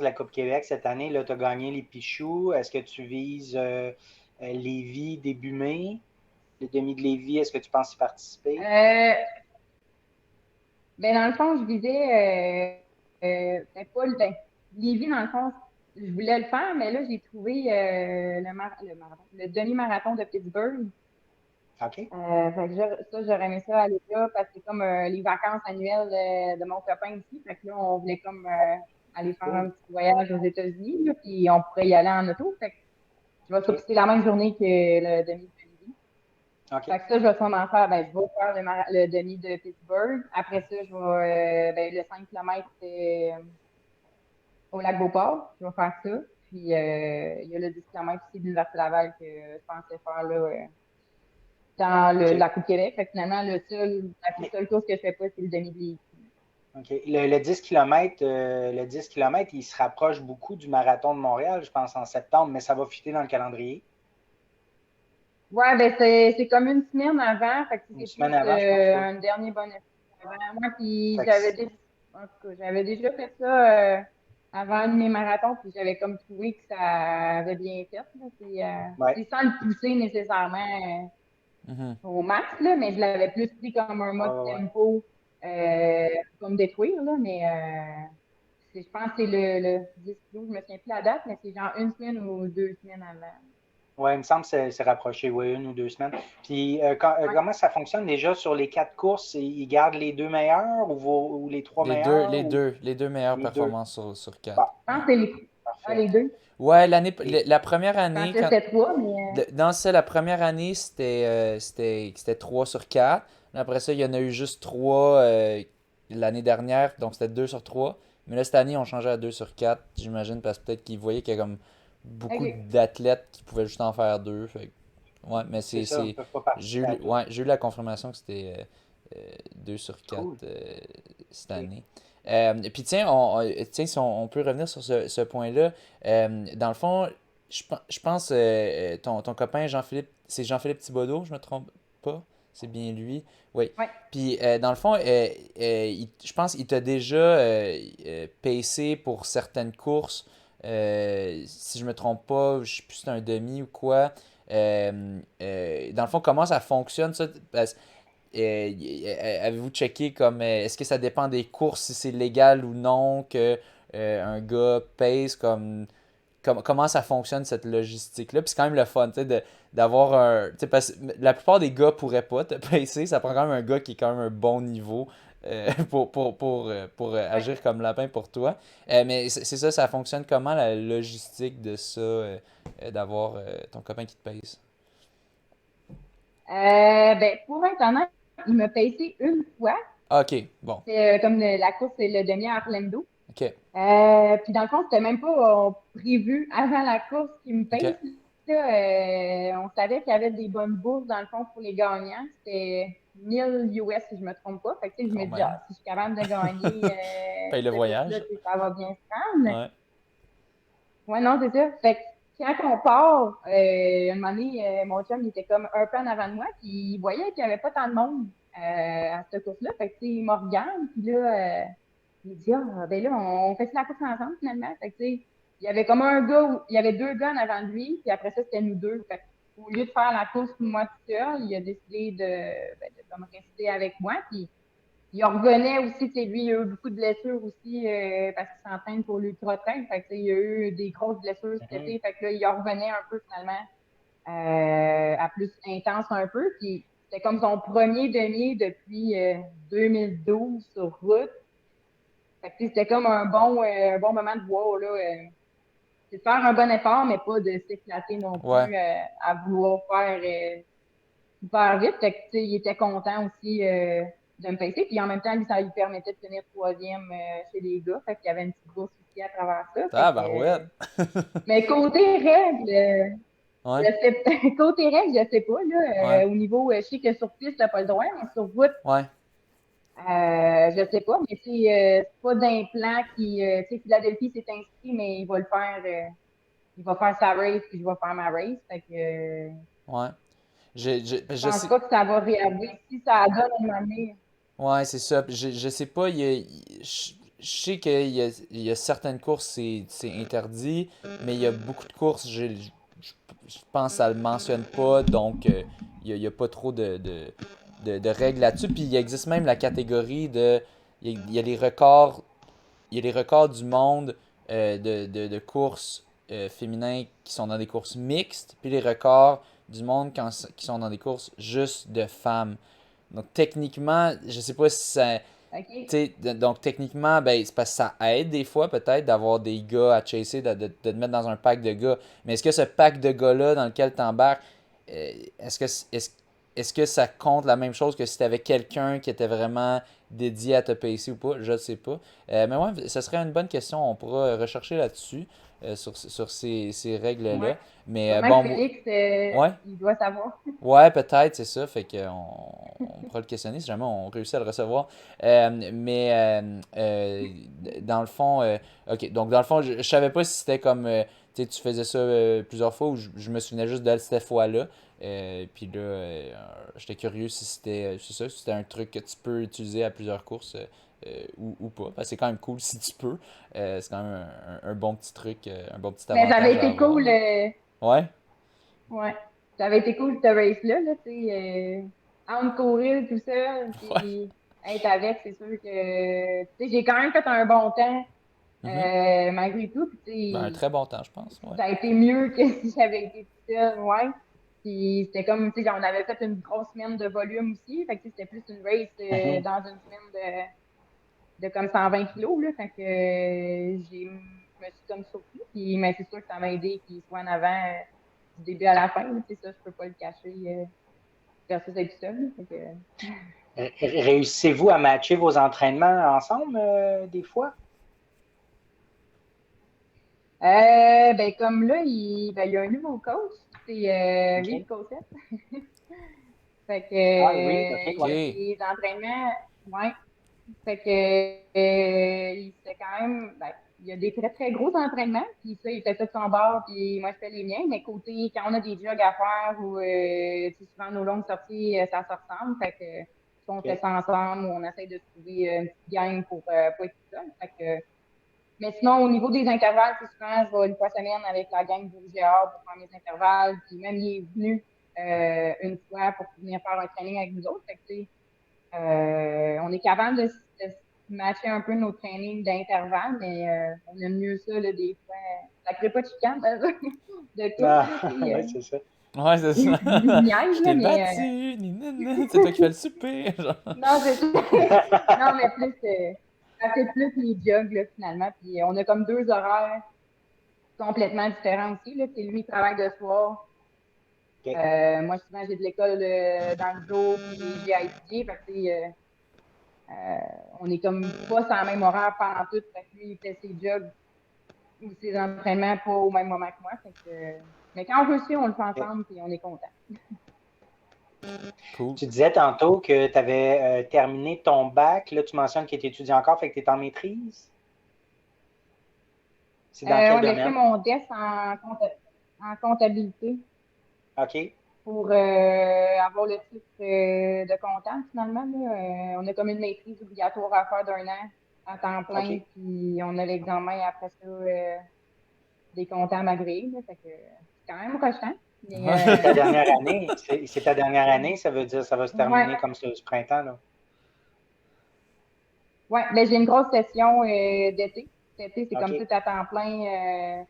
la Coupe Québec, cette année, tu as gagné les Pichoux. Est-ce que tu vises Lévis début mai? Le demi de Lévis, est-ce que tu penses y participer? Euh, ben, dans le fond, je visais ben, pas le ben, Lévis, dans le fond, je voulais le faire, mais là, j'ai trouvé le demi-marathon de Pittsburgh. OK. Fait que ça, j'aurais aimé ça aller là parce que c'est comme les vacances annuelles de mon copain ici. Fait que là, on voulait comme aller faire Cool. un petit voyage aux États-Unis, là, puis on pourrait y aller en auto. Fait que je vais OK. c'est la même journée que le demi de Lévis. OK. Fait que ça, je vais sûrement faire, ben, je vais faire le demi de Pittsburgh. Après ça, je vais, ben, le 5 km au lac Beauport. Je vais faire ça. Puis, il y a le 10 km aussi de l'Université Laval que je pensais faire là, dans OK. la Coupe Québec. Fait que finalement, la Mais, seule course que je fais pas, c'est le demi de Lévis. OK. Le 10 km, il se rapproche beaucoup du marathon de Montréal, je pense, en septembre, mais ça va fitter dans le calendrier. Ouais, ben, c'est comme une semaine avant. Fait que Une c'est plus semaine avant, je pense, oui. un dernier bon effet avant. Moi, puis Fait que en tout cas, j'avais déjà fait ça avant un de mes marathons, puis j'avais comme trouvé que ça avait bien fait, là. ouais. C'est sans le pousser nécessairement Mhm. au max, là, mais je l'avais plus pris comme un Ouais, mode ouais, ouais. tempo, comme détruire, là, mais je pense que c'est le 10 kilos, je me souviens plus la date, mais c'est genre une semaine ou 2 semaines avant. Ouais, il me semble que c'est rapproché, oui, 1 ou 2 semaines. Puis, Ouais. comment ça fonctionne déjà sur les 4 courses? Ils gardent les 2 meilleurs ou les 3 meilleurs ou Les deux meilleures les deux? performances sur Bon, quatre. Je Ouais. pense que c'est Ah, fait. les deux. Ouais, Et la première Je année, pensais que c'était trois, mais non, c'est la première année, c'était 3 sur 4. Après ça, il y en a eu juste 3 l'année dernière, donc c'était 2 sur 3. Mais là, cette année, on changeait à 2 sur 4, j'imagine, parce que peut-être qu'ils voyaient qu'il y a comme beaucoup OK. d'athlètes qui pouvaient juste en faire 2. Ouais, mais c'est ça, ils ne peuvent pas participer à tout. j'ai eu la confirmation que c'était 2 sur 4 Cool. cette Ok. année. Puis tiens, tiens, si on peut revenir sur ce point-là, dans le fond, je pense ton copain Jean-Philippe, c'est Jean-Philippe Thibodeau, je me trompe pas? C'est bien lui. Oui. Ouais. Puis dans le fond, je pense qu'il t'a déjà pacé pour certaines courses. Si je me trompe pas, je sais plus si c'est un demi ou quoi. Dans le fond, comment ça fonctionne ça? Avez-vous checké comme est-ce que ça dépend des courses, si c'est légal ou non que un gars pace comment ça fonctionne cette logistique-là? Puis c'est quand même le fun, tu sais, d'avoir un. Tu sais, parce que la plupart des gars pourraient pas te pacer, ça prend quand même un gars qui est quand même un bon niveau pour Ouais. agir comme lapin pour toi. Mais c'est ça, ça fonctionne comment la logistique de ça, d'avoir ton copain qui te pace? Ben, pour être honnête, il m'a payé une fois. Ah, ok, bon, C'est comme la course, c'est le demi à Orlando. ok, Puis dans le fond, c'était même pas prévu avant la course qu'il me ok. paye. Là, on savait qu'il y avait des bonnes bourses dans le fond pour les gagnants. C'était 1000 US si je me trompe pas. Fait que, tu sais, je me Quand dis, ah, même. si je suis capable de gagner Paye le cette course-là, voyage. tu sais, ça va bien se prendre. Ouais. Ouais, non, c'est ça. Fait que quand on part, un moment donné, mon chum, il était comme un peu en avant de moi, puis il voyait qu'il n'y avait pas tant de monde à cette course-là. Fait que, tu sais, il me regarde, puis là, il dit, ah, ben là, on fait la course ensemble, finalement. Fait que, tu sais, il y avait comme un gars, il y avait deux gars en avant de lui, puis après ça, c'était nous deux. Fait que, au lieu de faire la course moi tout seul, il a décidé de comme rester avec moi, puis il revenait aussi, tu sais, lui, il a eu beaucoup de blessures aussi parce qu'il s'entraîne pour l'ultra-trail. Fait que, tu sais, il a eu des grosses blessures cet Mhm. été. Fait que là, il revenait un peu finalement à plus intense un peu. Puis c'était comme son premier demi depuis 2012 sur route. Fait que, tu sais, c'était comme un bon moment de wow, là. C'est de faire un bon effort, mais pas de s'éclater non Ouais. plus à vouloir faire super vite. Fait que, tu sais, il était content aussi de me pacer. Puis en même temps, lui, ça lui permettait de tenir troisième chez les gars. Fait qu'il y avait une petite bourse aussi à travers ça. Fait Ah, que, barouette. mais côté règles, Ouais, côté règles, je sais pas, là, ouais, au niveau, je sais que sur piste, t'as pas le droit, mais sur route, ouais. je sais pas, mais c'est pas d'implant qui, tu sais, Philadelphie s'est inscrit, mais il va faire sa race, puis je vais faire ma race. Fait que, Ouais. je Je pense sais. pas que ça va réagir. Si ça donne une année, Ouais, c'est ça. Je sais pas. Je sais il y a certaines courses, c'est interdit, mais il y a beaucoup de courses, je pense que ça le mentionne pas, donc il y a pas trop de règles là-dessus. Puis il existe même la catégorie de. Il y a les records. Il y a les records du monde de courses féminins qui sont dans des courses mixtes, puis les records du monde qui sont dans des courses juste de femmes. Donc techniquement, je sais pas si ça. OK? Donc techniquement, ben, c'est parce que ça aide des fois peut-être d'avoir des gars à chasser, te mettre dans un pack de gars. Mais est-ce que ce pack de gars-là dans lequel tu embarques, est-ce que, est-ce que ça compte la même chose que si tu avais quelqu'un qui était vraiment dédié à te pacer ou pas? Je ne sais pas. Mais ouais, ce serait une bonne question. On pourra rechercher là-dessus, sur ces Ouais. règles-là. Mais Sûrement que bon, Félix, ouais. il doit savoir. Ouais, peut-être, c'est ça. Fait qu'on on pourra le questionner si jamais on réussit à le recevoir. Mais dans le fond, ok. Donc, dans le fond, je savais pas si c'était comme tu sais, tu faisais ça plusieurs fois ou je me souvenais juste de cette fois-là. Puis là, j'étais curieux si c'était c'est ça, si c'était un truc que tu peux utiliser à plusieurs courses ou pas. Parce que c'est quand même cool si tu peux. C'est quand même un bon petit truc, un bon petit Mais ça avait avantage à été avoir, cool, là. Ouais, ouais. Ça avait été cool, cette race-là, là, tu sais, entre courir tout seul, ouais. puis être avec, c'est sûr que, tu sais, j'ai quand même fait un bon temps, Mhm. malgré tout, puis Ben, un tu sais, très bon temps, je pense. Ouais. ça a été mieux que si j'avais été toute seule, ouais. Puis c'était comme, tu sais, on avait fait une grosse semaine de volume aussi, fait que tu sais, c'était plus une race Mhm. dans une semaine de comme 120 kilos, là. Fait que me suis comme surpris. Puis, mais c'est sûr que ça m'a aidé qu'il soit en avant du début à la fin. C'est ça, je peux pas le cacher versus être seul. Réussissez-vous à matcher vos entraînements ensemble des fois? Ben, comme là, il y a un nouveau coach. C'est Reed OK. Cossette. Fait que Ah oui, OK, il y a ouais. des entraînements. Ouais. Fait que il fait quand même. Ben, il y a des très, très gros entraînements. Puis ça, il fait ça de son bord, puis moi, je fais les miens. Mais côté, quand on a des jogs à faire ou souvent nos longues sorties, ça se ressemble. Fait que on fait OK. ça ensemble ou on essaie de trouver une petite gang pour pas être tout seul. Fait que mais sinon, au niveau des intervalles, c'est souvent, je vais une fois semaine avec la gang du GA pour faire mes intervalles. Puis même, il est venu une fois pour venir faire un training avec nous autres. Fait que, tu sais, on est capable de matcher un peu nos trainings d'intervalles, mais on aime mieux ça, là, des fois. Ça crée pas de chicane, de couple, Ah, là, tu ouais, sais. c'est ça. Ouais, c'est ça. Il niaise, Je là, t'ai mais battu, c'est toi qui fais le souper. Genre. non, c'est ça. Non, mais plus, ça fait plus les jogs, là, finalement. Puis on a comme deux horaires complètement différent aussi. Là. C'est lui, il travaille de soir. OK. Moi, souvent, j'ai de l'école dans le jour, puis j'ai à étudier. Fait que, tu sais, on est comme pas sur le même horaire pendant tout. Fait que lui, il fait ses jogs ou ses entraînements pas au même moment que moi. Fait que, mais quand on réussit, on le fait OK. ensemble, puis on est content. Cool. Tu disais tantôt que tu avais terminé ton bac. Là, tu mentionnes que tu étudies encore, fait que tu es en maîtrise. C'est dans quel Ouais, ben, je fais domaine? mon DES en comptabilité OK. pour avoir le titre de comptable, finalement. Là. On a comme une maîtrise obligatoire à faire d'un an à temps plein, OK. puis on a l'examen après ça des comptables agréés. Là, fait que c'est quand même rushant. Ouais. C'est ta dernière année. C'est ta dernière année, ça veut dire que ça va se Ouais, terminer comme ce printemps, là. ouais. Ben, j'ai une grosse session d'été. Cet été, c'est comme OK. tout à temps plein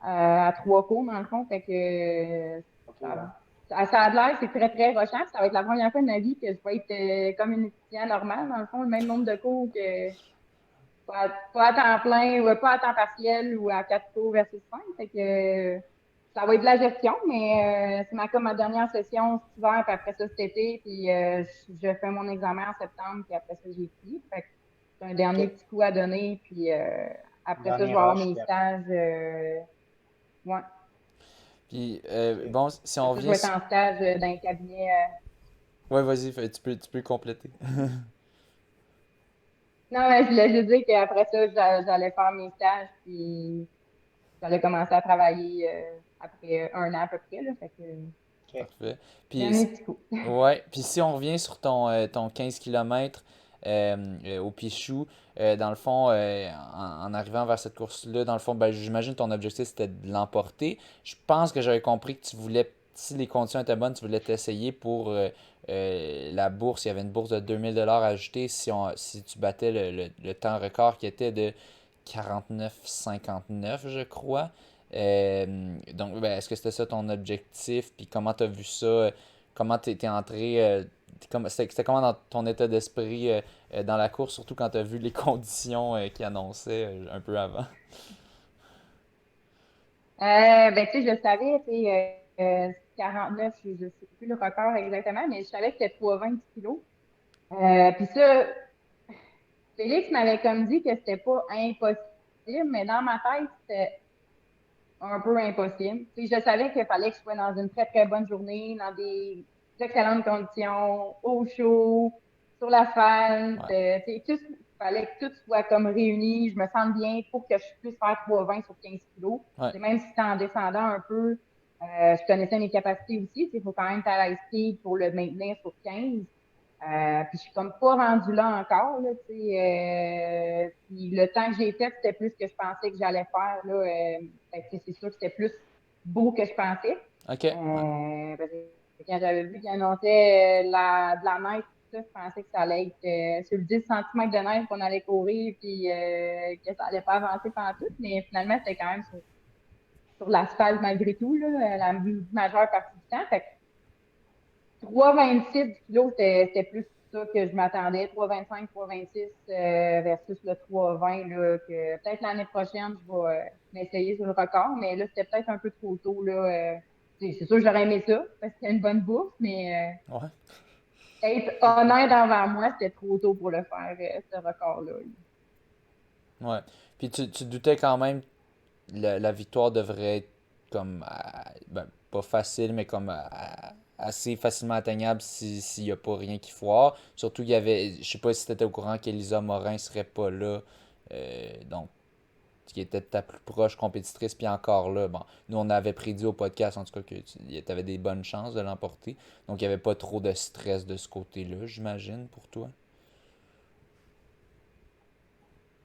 à trois cours, dans le fond. Fait que OK, ouais. ça a l'air, c'est très, très rushant. Ça va être la première fois de ma vie que je vais être comme une étudiante normale, dans le fond, le même nombre de cours que pas à temps plein ou pas à temps partiel ou à quatre cours versus cinq. Fait que ça va être de la gestion, mais c'est comme ma dernière session cet hiver, puis après ça cet été, puis je fais mon examen en septembre, puis après ça j'ai fini. Fait que c'est un dernier OK. petit coup à donner, puis après ça je Dernier vais avoir rush, mes puis après. stages. Ouais. Puis, OK. bon, si on Après ça, je revient. vais être en stage dans un cabinet. Ouais, vas-y, tu peux compléter. Non, mais je voulais juste dire qu'après ça, j'allais faire mes stages, puis j'allais commencer à travailler après un an à peu près. Là, fait que, OK. Parfait. Puis, dernier petit coup. ouais, puis si on revient sur ton 15 km au Pichou, dans le fond, en arrivant vers cette course-là, dans le fond, ben, j'imagine que ton objectif c'était de l'emporter. Je pense que j'avais compris que tu voulais, si les conditions étaient bonnes, tu voulais t'essayer pour la bourse. Il y avait une bourse de 2000 $ ajoutée si tu battais le temps record qui était de 49,59, je crois. Donc, ben, est-ce que c'était ça ton objectif? Puis comment tu as vu ça? Comment tu étais entré? C'était comment dans ton état d'esprit dans la course, surtout quand tu as vu les conditions qui annonçaient un peu avant? Ben, tu sais, je le savais, tu sais, 49, je sais plus le record exactement, mais je savais que c'était 320 kilos. Puis ça, Félix m'avait comme dit que c'était pas impossible, mais dans ma tête, c'était un peu impossible. Tu sais, je savais qu'il fallait que je sois dans une très, très bonne journée, dans des excellentes conditions, au chaud, sur l'asphalte. Ouais. Tu sais, il fallait que tout soit comme réuni. Je me sente bien pour que je puisse faire 3,20 sur 15 kilos. Ouais. C'est même si c'est en descendant un peu, je connaissais mes capacités aussi. Il faut quand même être à la speed pour le maintenir sur 15. Puis je suis comme pas rendue là encore, là, tu sais. Puis le temps que j'ai fait, c'était plus que je pensais que j'allais faire, là. Fait que c'est sûr que c'était plus beau que je pensais. OK. Ouais. Parce que quand j'avais vu qu'il annonçait de la neige, tout ça, je pensais que ça allait être sur le 10 centimètres de neige qu'on allait courir, puis que ça allait pas avancer pendant tout. Mais finalement, c'était quand même sur l'asphalte malgré tout, là, la majeure partie du temps. Fait que 3,26 kilos, c'était plus ça que je m'attendais, 3,25, 3,26 versus le 3,20, là, que peut-être l'année prochaine, je vais m'essayer sur le record, mais là, c'était peut-être un peu trop tôt, là. C'est sûr que j'aurais aimé ça, parce que c'était une bonne bourse, mais Ouais. être honnête envers moi, c'était trop tôt pour le faire, ce record-là. Ouais. Puis tu doutais quand même la victoire devrait être comme ben, pas facile, mais comme assez facilement atteignable s'il n'y a pas rien qui foire. Surtout qu'il y avait, je sais pas si tu étais au courant qu'Elisa Morin serait pas là. Donc, qui était ta plus proche compétitrice, puis encore là, bon, nous on avait prédit au podcast en tout cas que tu avais des bonnes chances de l'emporter. Donc il n'y avait pas trop de stress de ce côté-là, j'imagine, pour toi.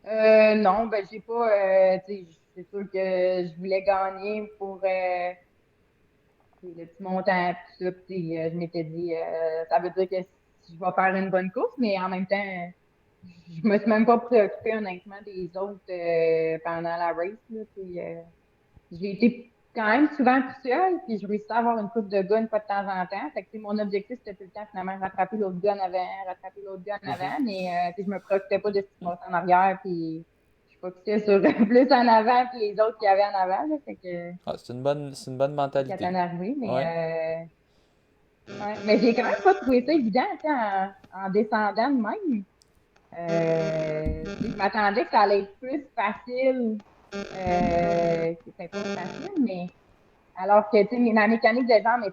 Non, ben j'ai pas, tu sais, c'est sûr que je voulais gagner pour le petit montant, tout ça, puis je m'étais dit, ça veut dire que je vais faire une bonne course, mais en même temps, je me suis même pas préoccupée honnêtement des autres pendant la race, là, puis, j'ai été quand même souvent toute seule, puis je réussissais à avoir une coupe de gars une fois de temps en temps. Fait que, tu sais, mon objectif, c'était tout le temps, finalement, rattraper l'autre gars en avant, rattraper l'autre gars en Mhm. avant, mais tu sais, je me préoccupais pas de ce qui se passait en arrière, puis je focusais sur plus en avant, puis les autres qui avaient en avant, là, fait que Ah, c'est une bonne qu'à mentalité. t'en arriver, mais Ouais. ouais. Mais j'ai quand même pas trouvé ça évident, tu sais, en descendant de même. Tu sais, je m'attendais que ça allait être plus facile, c'était pas facile, mais alors que, tu sais, ma mécanique de jambe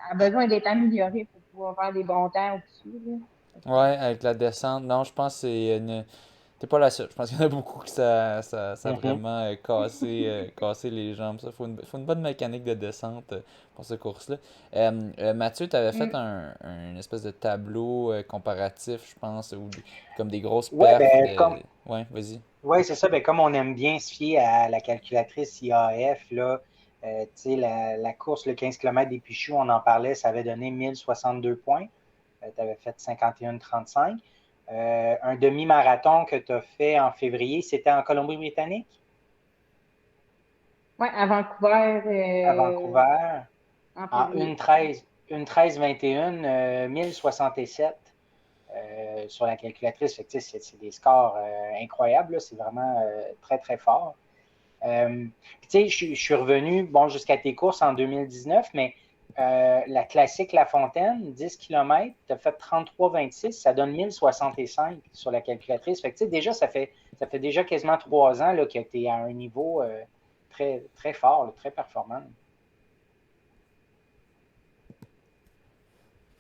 a besoin d'être améliorée pour pouvoir faire des bons temps au-dessus, là. Fait que, Ouais, avec la descente. Non, je pense que c'est une. T'es pas la seule. Je pense qu'il y en a beaucoup que ça a Mhm. vraiment cassé les jambes. Ça, faut une bonne mécanique de descente pour ce course-là. Mathieu, tu avais fait mm. un espèce de tableau comparatif, je pense, ou comme des grosses Ouais, perfs ben, de. Ouais, vas-y. ouais, c'est ça. Ben, comme on aime bien se fier à la calculatrice IAF, là, tu sais, la course, le 15 km des Pichoux, on en parlait, ça avait donné 1062 points. Tu avais fait 51,35. Un demi-marathon que tu as fait en février, c'était en Colombie-Britannique, Ouais, à Vancouver, à Vancouver, en en février. 1:13,21, 1067 sur la calculatrice. Fait que, c'est des scores incroyables. C'est vraiment très, très fort. Je suis revenu bon, jusqu'à tes courses en 2019, mais la classique La Fontaine, 10 km, tu as fait 33,26, ça donne 1065 sur la calculatrice. Fait que, déjà, ça fait déjà quasiment 3 ans là, que tu es à un niveau très, très fort, là, très performant.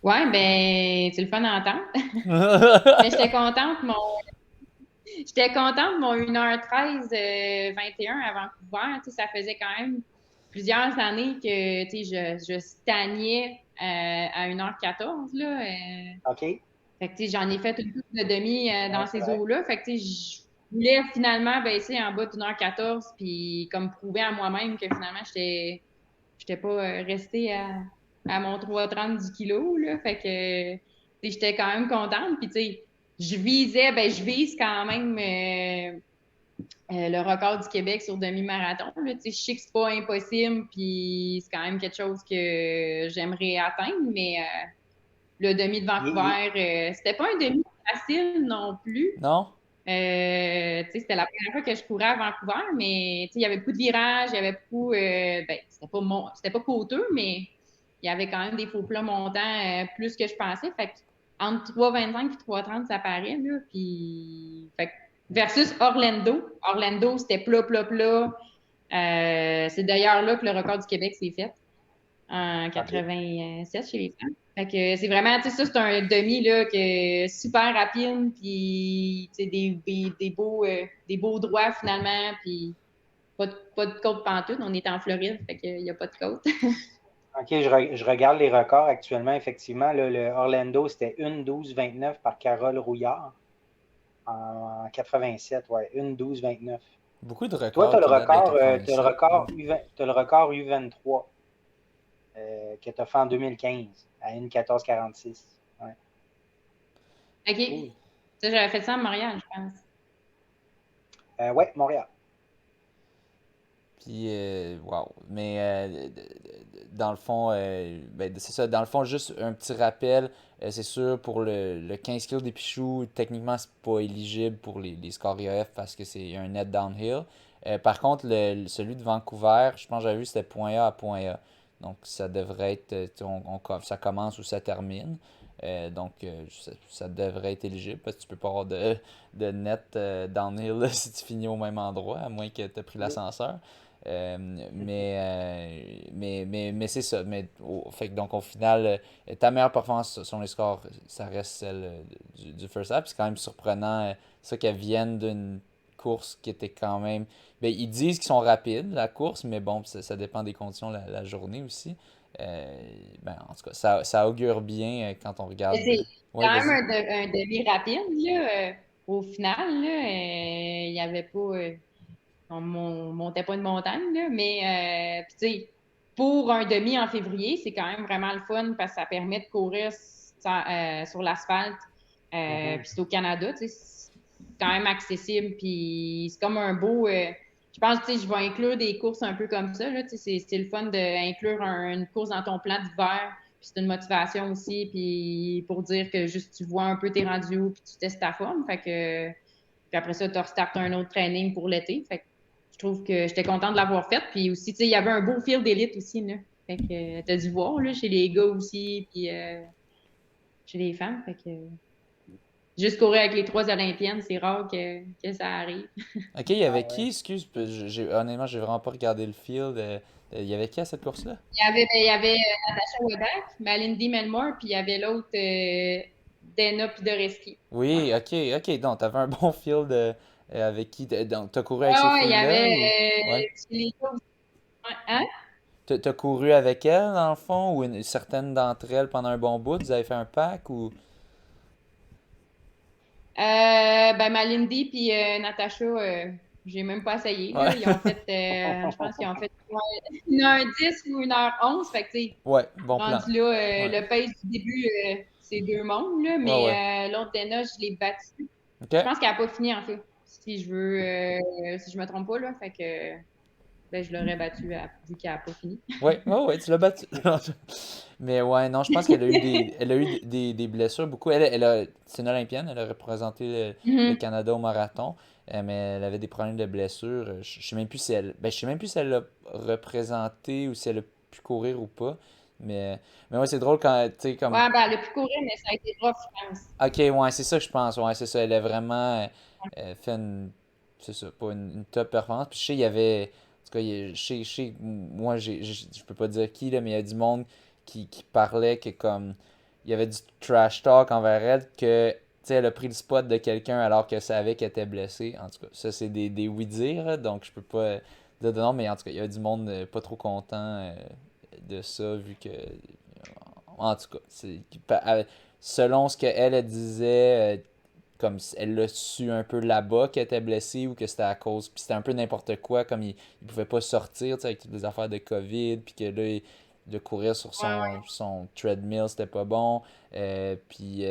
Ouais, ben, c'est le fun à entendre. Mais j'étais contente, mon 1h13 21 à Vancouver. Tu sais, ça faisait quand même plusieurs années que, tu sais, je stagnais à 1h14, là. OK? Fait que, tu sais, j'en ai fait une couple de demi Oui, dans c'est ces vrai. eaux-là. Fait que, tu sais, je voulais finalement baisser en bas d'1h14 puis comme prouver à moi-même que finalement, j'étais pas restée à mon 3,30 du kilo, là. Fait que, tu sais, j'étais quand même contente. Puis, tu sais, je vise quand même le record du Québec sur demi-marathon, là. Tu sais, je sais que c'est pas impossible, puis c'est quand même quelque chose que j'aimerais atteindre, mais le demi de Il- Vancouver, c'était pas un demi facile non plus. Non? Tu sais, c'était la première fois que je courais à Vancouver, mais tu sais, il y avait beaucoup de virages, il y avait beaucoup, ben, c'était pas coûteux, mais il y avait quand même des faux plats montants plus que je pensais. Fait que entre 3,25 et 3,30, ça paraît, là. Puis, fait que versus Orlando. Orlando, c'était plat, plat, plat. C'est d'ailleurs là que le record du Québec s'est fait en OK. 87 chez les femmes. Fait que c'est vraiment, tu sais, ça, c'est un demi, là, que super rapide, puis, tu sais, des beaux droits, finalement, puis pas de côte pantoute. On est en Floride, fait qu'il n'y a pas de côte. OK, je regarde les records actuellement. Effectivement, là, le Orlando, c'était 1:12,29 par Carole Rouillard en 87. Ouais, 1:12,29. Beaucoup de Toi, tu records as le qui datent de record, quatre-vingt-sept. t'as le record U23 que tu as fait en 2015 à 1:14,46. Ouais, OK. cool. Ça, j'avais fait ça à Montréal, je pense. Ouais, Montréal. Puis, wow. Mais dans le fond, ben, c'est ça. Dans le fond, juste un petit rappel. C'est sûr, pour le 15 kg des Pichoux, techniquement, c'est pas éligible pour les scores IAF parce que c'est un net downhill. Par contre, celui de Vancouver, je pense que j'avais vu, c'était point A à point A. Donc, ça devrait être, ça commence ou ça termine. Ça devrait être éligible parce que tu peux pas avoir de net downhill là, si tu finis au même endroit, à moins que tu aies pris l'ascenseur. Mais c'est ça. Fait que donc, au final, ta meilleure performance sur les scores, ça reste celle du first lap. C'est quand même surprenant ça qu'elle vienne d'une course qui était quand même. Ben, ils disent qu'ils sont rapides, la course, mais bon, ça dépend des conditions la journée aussi. Ben, en tout cas, ça augure bien quand on regarde. C'est Ouais, quand même vas-y. un demi rapide, là. Au final, là, il n'y avait pas. Montait pas de montagne, là, mais puis, tu sais, pour un demi en février, c'est quand même vraiment le fun parce que ça permet de courir sur l'asphalte. Puis c'est au Canada, tu sais, c'est quand même accessible. Puis c'est comme un beau. Je pense, tu sais, je vais inclure des courses un peu comme ça, là, tu sais, c'est le fun d'inclure une course dans ton plan d'hiver. Puis c'est une motivation aussi, puis pour dire que juste tu vois un peu tes rendus où, puis tu testes ta forme. Fait que, puis après ça, tu restartes un autre training pour l'été. Fait que je trouve que j'étais contente de l'avoir faite. Puis aussi, tu sais, il y avait un beau fil d'élite aussi, là. Fait que t'as dû voir, là, chez les gars aussi, puis chez les femmes. Fait que juste courir avec les 3 Olympiennes, c'est rare que ça arrive. Ok, il y avait Ah qui, ouais. excuse, honnêtement, j'ai vraiment pas regardé le field. Il y avait qui à cette course-là? Il y avait Natasha Wodak, Malindi Melmore, puis il y avait l'autre Dana Pidoreski. Ouais. Oui, ok, donc t'avais un bon field avec qui? Donc, t'as couru avec ces Ouais, il y filles-là avait ou? Ouais. chez les gars aussi. Ouais. Hein? T'as couru avec elles, dans le fond, ou certaines d'entre elles pendant un bon bout? Vous avez fait un pack ou? Ben, Malindi puis Natacha, j'ai même pas essayé, Ouais. là. Ils ont fait, je pense qu'ils ont fait 1h10 ou 1h11. Fait que, tu sais, Ouais, bon plan. rendu là, Ouais. le pace du début, c'est deux mondes, là. Ouais, ouais. Mais l'autre Dana, je l'ai battue. Ok. Je pense qu'elle a pas fini, en fait. Si je me trompe pas, là. Fait que, ben, je l'aurais battue vu qu'elle a pas fini. Ouais, tu l'as battu. Mais ouais, non, je pense qu'elle a eu des blessures beaucoup. C'est une Olympienne, elle a représenté le Mhm. Canada au marathon, mais elle avait des problèmes de blessures. Je sais même plus si je sais même plus si elle l'a représenté ou si elle a pu courir ou pas. Mais ouais, c'est drôle quand, tu sais, comme, Ouais, ben, elle a pu courir, mais ça a été rough, je pense. ok, ouais, c'est ça que je pense. Ouais, c'est ça. Elle a vraiment fait c'est ça, pas une top performance. Puis je sais, il y avait, en tout cas, moi, je peux pas dire qui, là, mais il y a du monde qui parlait que comme, il y avait du trash talk envers elle, que, tu sais, elle a pris le spot de quelqu'un alors qu'elle savait qu'elle était blessée. En tout cas, ça, c'est des oui-dire, là, donc je peux pas dire de nom, mais en tout cas, il y a du monde pas trop content de ça, vu que, en tout cas, selon ce qu'elle elle disait, comme elle l'a su un peu là-bas qu'elle était blessée ou que c'était à cause. Puis c'était un peu n'importe quoi, comme il pouvait pas sortir, tu sais, avec toutes les affaires de COVID, puis que là, de courir sur Ouais, ouais. son treadmill, c'était pas bon. Puis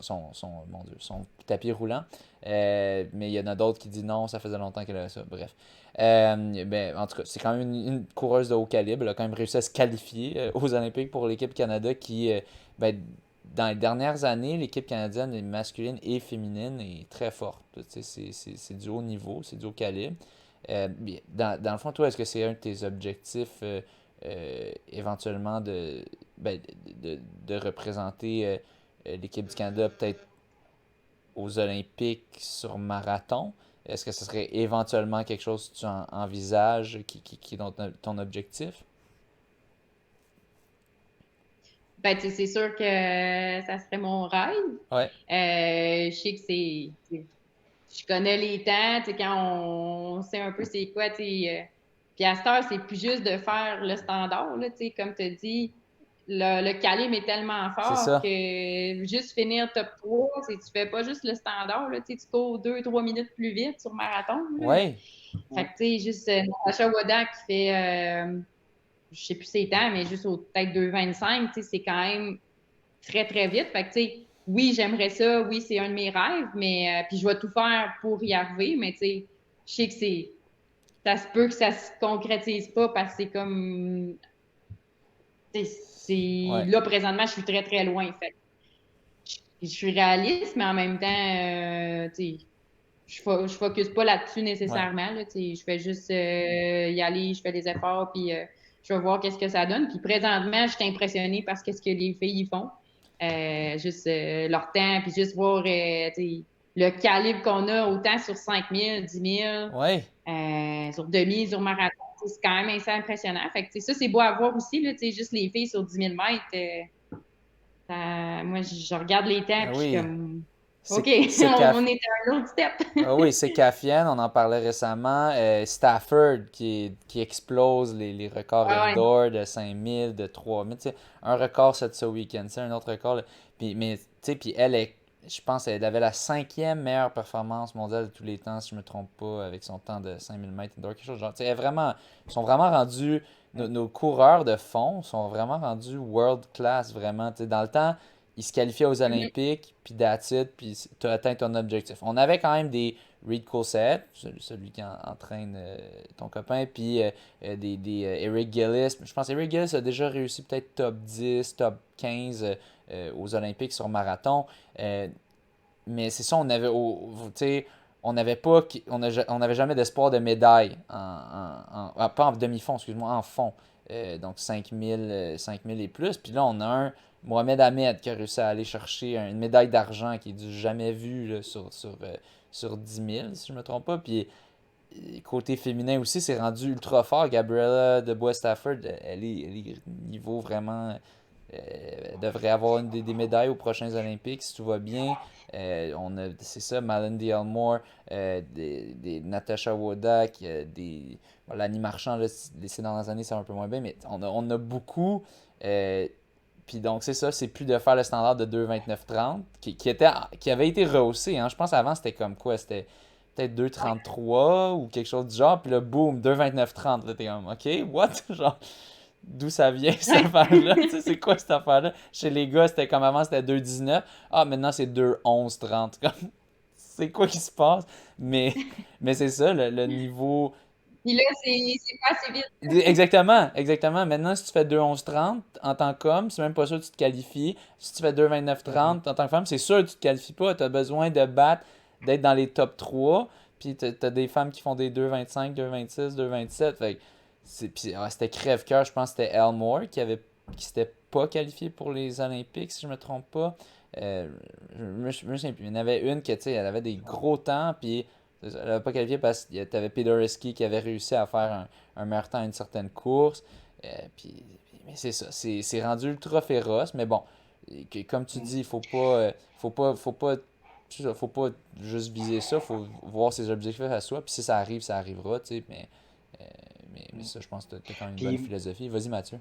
mon Dieu, son tapis roulant. Mais il y en a d'autres qui disent non, ça faisait longtemps qu'elle avait ça. Bref. Ben, en tout cas, c'est quand même une coureuse de haut calibre. Elle a quand même réussi à se qualifier aux Olympiques pour l'équipe Canada qui, ben, dans les dernières années, l'équipe canadienne masculine et féminine est très forte. Tu sais, c'est du haut niveau, c'est du haut calibre. Dans le fond, toi, est-ce que c'est un de tes objectifs éventuellement de représenter l'équipe du Canada peut-être aux Olympiques sur marathon? Est-ce que ce serait éventuellement quelque chose que tu envisages qui est ton objectif? Ben, tu sais, c'est sûr que ça serait mon rêve. Ouais, Je sais que je connais les temps, tu sais, quand on sait un peu c'est quoi, tu sais. Puis à cette heure, c'est plus juste de faire le standard, là, tu sais, comme tu as dit, le calibre est tellement c'est fort ça. que juste finir top 3, tu fais pas juste le standard, là, tu sais, tu cours 2, 3 minutes plus vite sur marathon, là. Ouais, Fait que, tu sais, juste Natasha Wodak qui fait, je sais plus ses temps, mais juste au peut-être 2,25, tu sais, c'est quand même très, très vite. Fait que, tu sais, oui, j'aimerais ça, oui, c'est un de mes rêves, mais puis je vais tout faire pour y arriver, mais tu sais, je sais que ça se peut que ça se concrétise pas parce que c'est comme. Ouais. Là, présentement, je suis très, très loin. Fait que je suis réaliste, mais en même temps, je focus pas là-dessus Ouais. nécessairement. Là, je fais juste y aller, je fais des efforts, puis je vais voir qu'est-ce que ça donne. Puis présentement, je suis impressionnée par ce que les filles y font. Juste leur temps, puis juste voir le calibre qu'on a, autant sur 5000, 10 000, Ouais. sur demi, sur marathon. C'est quand même assez impressionnant. Fait que, ça, c'est beau à voir aussi. Là, juste les filles sur 10 000 mètres. Moi, je regarde les temps, Ben puis je suis oui. comme, OK, C'est on est à un autre step. Ah oui, c'est Cafienne, on en parlait récemment. Stafford qui explose les records Ah ouais. indoor de 5000, de 3000. Tu sais, un record ce week-end, c'est un autre record. Là. Mais tu sais, puis je pense qu'elle avait la 5e meilleure performance mondiale de tous les temps, si je me trompe pas, avec son temps de 5000 mètres indoor, quelque chose de genre. Tu sais, ils sont vraiment rendus, nos coureurs de fond sont vraiment rendus world class, vraiment. Tu sais, dans le temps, ils se qualifiaient aux Olympiques, puis that's it, puis tu as atteint ton objectif. On avait quand même des Reed Coulthard, celui qui entraîne ton copain, puis Eric Gillis. Je pense que Eric Gillis a déjà réussi peut-être top 10, top 15 aux Olympiques sur marathon. Mais c'est ça, on n'avait pas, on n'avait jamais d'espoir de médaille, pas en demi-fond, excuse-moi, en fond. Donc 5000 et plus. Puis là, on a un Mohamed Ahmed qui a réussi à aller chercher une médaille d'argent qui est du jamais vu là, sur 10 000, si je ne me trompe pas. Puis côté féminin aussi, c'est rendu ultra fort. Gabriella de Bois-Stafford, elle est niveau vraiment. Elle devrait avoir des médailles aux prochains Olympiques si tout va bien. C'est ça, Malindi Elmore, des Natasha Wodak, Lanny Marchand, là, ces dernières années, c'est un peu moins bien, mais on a beaucoup. Puis donc, c'est ça, c'est plus de faire le standard de 2,29,30 qui avait été rehaussé. Hein. Je pense avant c'était comme quoi? C'était peut-être 2,33 ou quelque chose du genre. Puis là, boum, 2,29,30. Là, t'es comme, OK, what? Genre, d'où ça vient cette affaire-là? Tu sais, c'est quoi cette affaire-là? Chez les gars, c'était comme avant, c'était 2,19. Ah, maintenant, c'est 2,11,30. Comme, c'est quoi qui se passe? Mais, mais c'est ça, le niveau. Puis là, c'est pas assez vite. Exactement, exactement. Maintenant, si tu fais 2,11,30 en tant qu'homme, c'est même pas sûr que tu te qualifies. Si tu fais 2,29,30 en tant que femme, c'est sûr que tu te qualifies pas. Tu as besoin de battre, d'être dans les top 3. Puis tu as des femmes qui font des 2,25, 2,26, 2,27. Fait que c'était crève-cœur. Je pense que c'était Elmore qui s'était pas qualifié pour les Olympiques, si je me trompe pas. Je me souviens plus. Il y en avait une qui, tu sais, elle avait des gros temps, puis elle n'avait pas qualifié parce que tu avais Pedorsky qui avait réussi à faire un meilleur temps à une certaine course. Mais c'est ça, c'est rendu ultra féroce. Mais bon, comme tu dis, faut pas juste viser ça, faut voir ses objectifs à soi. Puis si ça arrive, ça arrivera, tu sais. Mais ça, je pense que tu as quand même une bonne Puis, philosophie. Vas-y, Mathieu.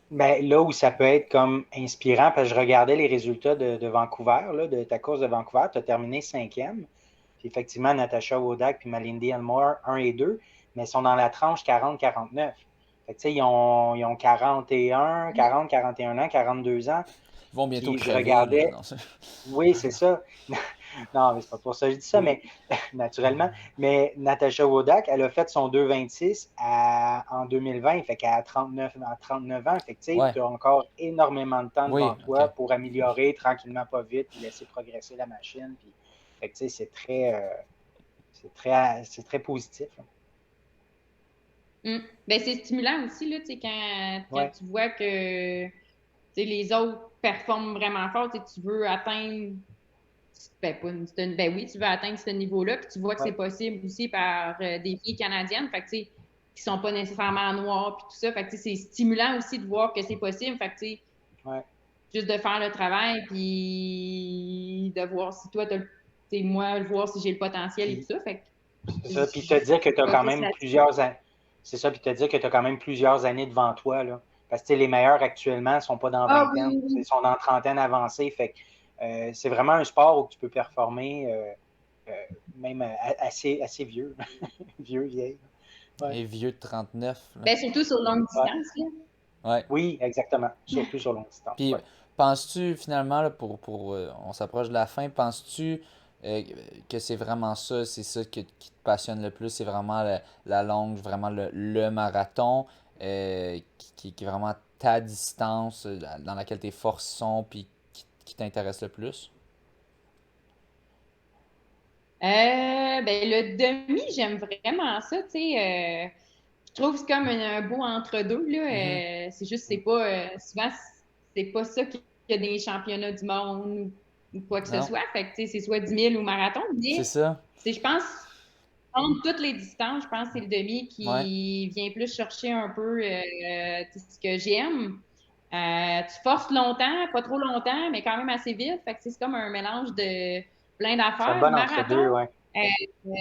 ben, là où ça peut être comme inspirant, parce que je regardais les résultats de Vancouver, là, de ta course de Vancouver, tu as terminé 5e. Puis effectivement, Natasha Wodak puis Malindi Elmore, 1 et 2, mais ils sont dans la tranche 40-49. Fait que, tu sais, ils ont 41, 40, 41 ans, 42 ans. Ils vont bientôt Puis je crever, là. regardais, Non, oui, c'est ça. Non, mais c'est pas pour ça que je dis ça, mais naturellement. Mais Natasha Wodak, elle a fait son 2,26 en 2020, fait qu'elle a 39 ans. Fait que tu sais, ouais, tu as encore énormément de temps oui, devant ok. toi pour améliorer tranquillement, pas vite, puis laisser progresser la machine. Puis, fait que tu sais, c'est très positif. Là. Ben, c'est stimulant aussi, là, tu sais, quand Ouais, tu vois que les autres performent vraiment fort, tu veux atteindre. Ben, ben oui, tu veux atteindre ce niveau-là, puis tu vois que c'est ouais. possible aussi par des filles canadiennes, fait que, tu sais, qui sont pas nécessairement noires, puis tout ça. Fait que, tu sais, c'est stimulant aussi de voir que c'est possible. Fait que, tu sais, Ouais. juste de faire le travail, puis de voir si toi, moi, voir si j'ai le potentiel et tout Puis, ça. Fait que, c'est je ça. Puis te dire que tu as quand focus même là-dessus. plusieurs années. C'est ça, puis te dire que tu as quand même plusieurs années devant toi. Là. Parce que tu sais, les meilleurs actuellement ne sont pas dans Ah vingtaine, oui, ils oui. sont dans trentaine avancée. Fait que c'est vraiment un sport où tu peux performer euh, même assez vieux. Vieux, vieille. Ouais. Et vieux de 39, là. Ben, surtout sur longue Ouais. distance, là. Ouais. Oui, exactement. Surtout sur longue distance. Puis, Ouais. penses-tu finalement, là, on s'approche de la fin, penses-tu euh, que c'est vraiment ça, c'est ça qui te passionne le plus, c'est vraiment la longue, vraiment le marathon, qui est vraiment ta distance dans laquelle tes forces sont, puis qui t'intéresse le plus? Ben, le demi, j'aime vraiment ça, tu sais. Je trouve que c'est comme un beau entre-deux, Mhm. là. C'est juste, c'est pas, souvent, c'est pas ça qu'il y a des championnats du monde ou quoi que ce Non, soit. Fait que, tu sais, c'est soit 10 000 ou marathon. c'est Mais, ça. je pense, entre toutes les distances, je pense que c'est le demi Ouais. qui vient plus chercher un peu tu sais, ce que j'aime. Tu forces longtemps, pas trop longtemps, mais quand même assez vite. Fait que c'est comme un mélange de plein C'est un d'affaires. bon entre-deux, Marathon, ouais. euh,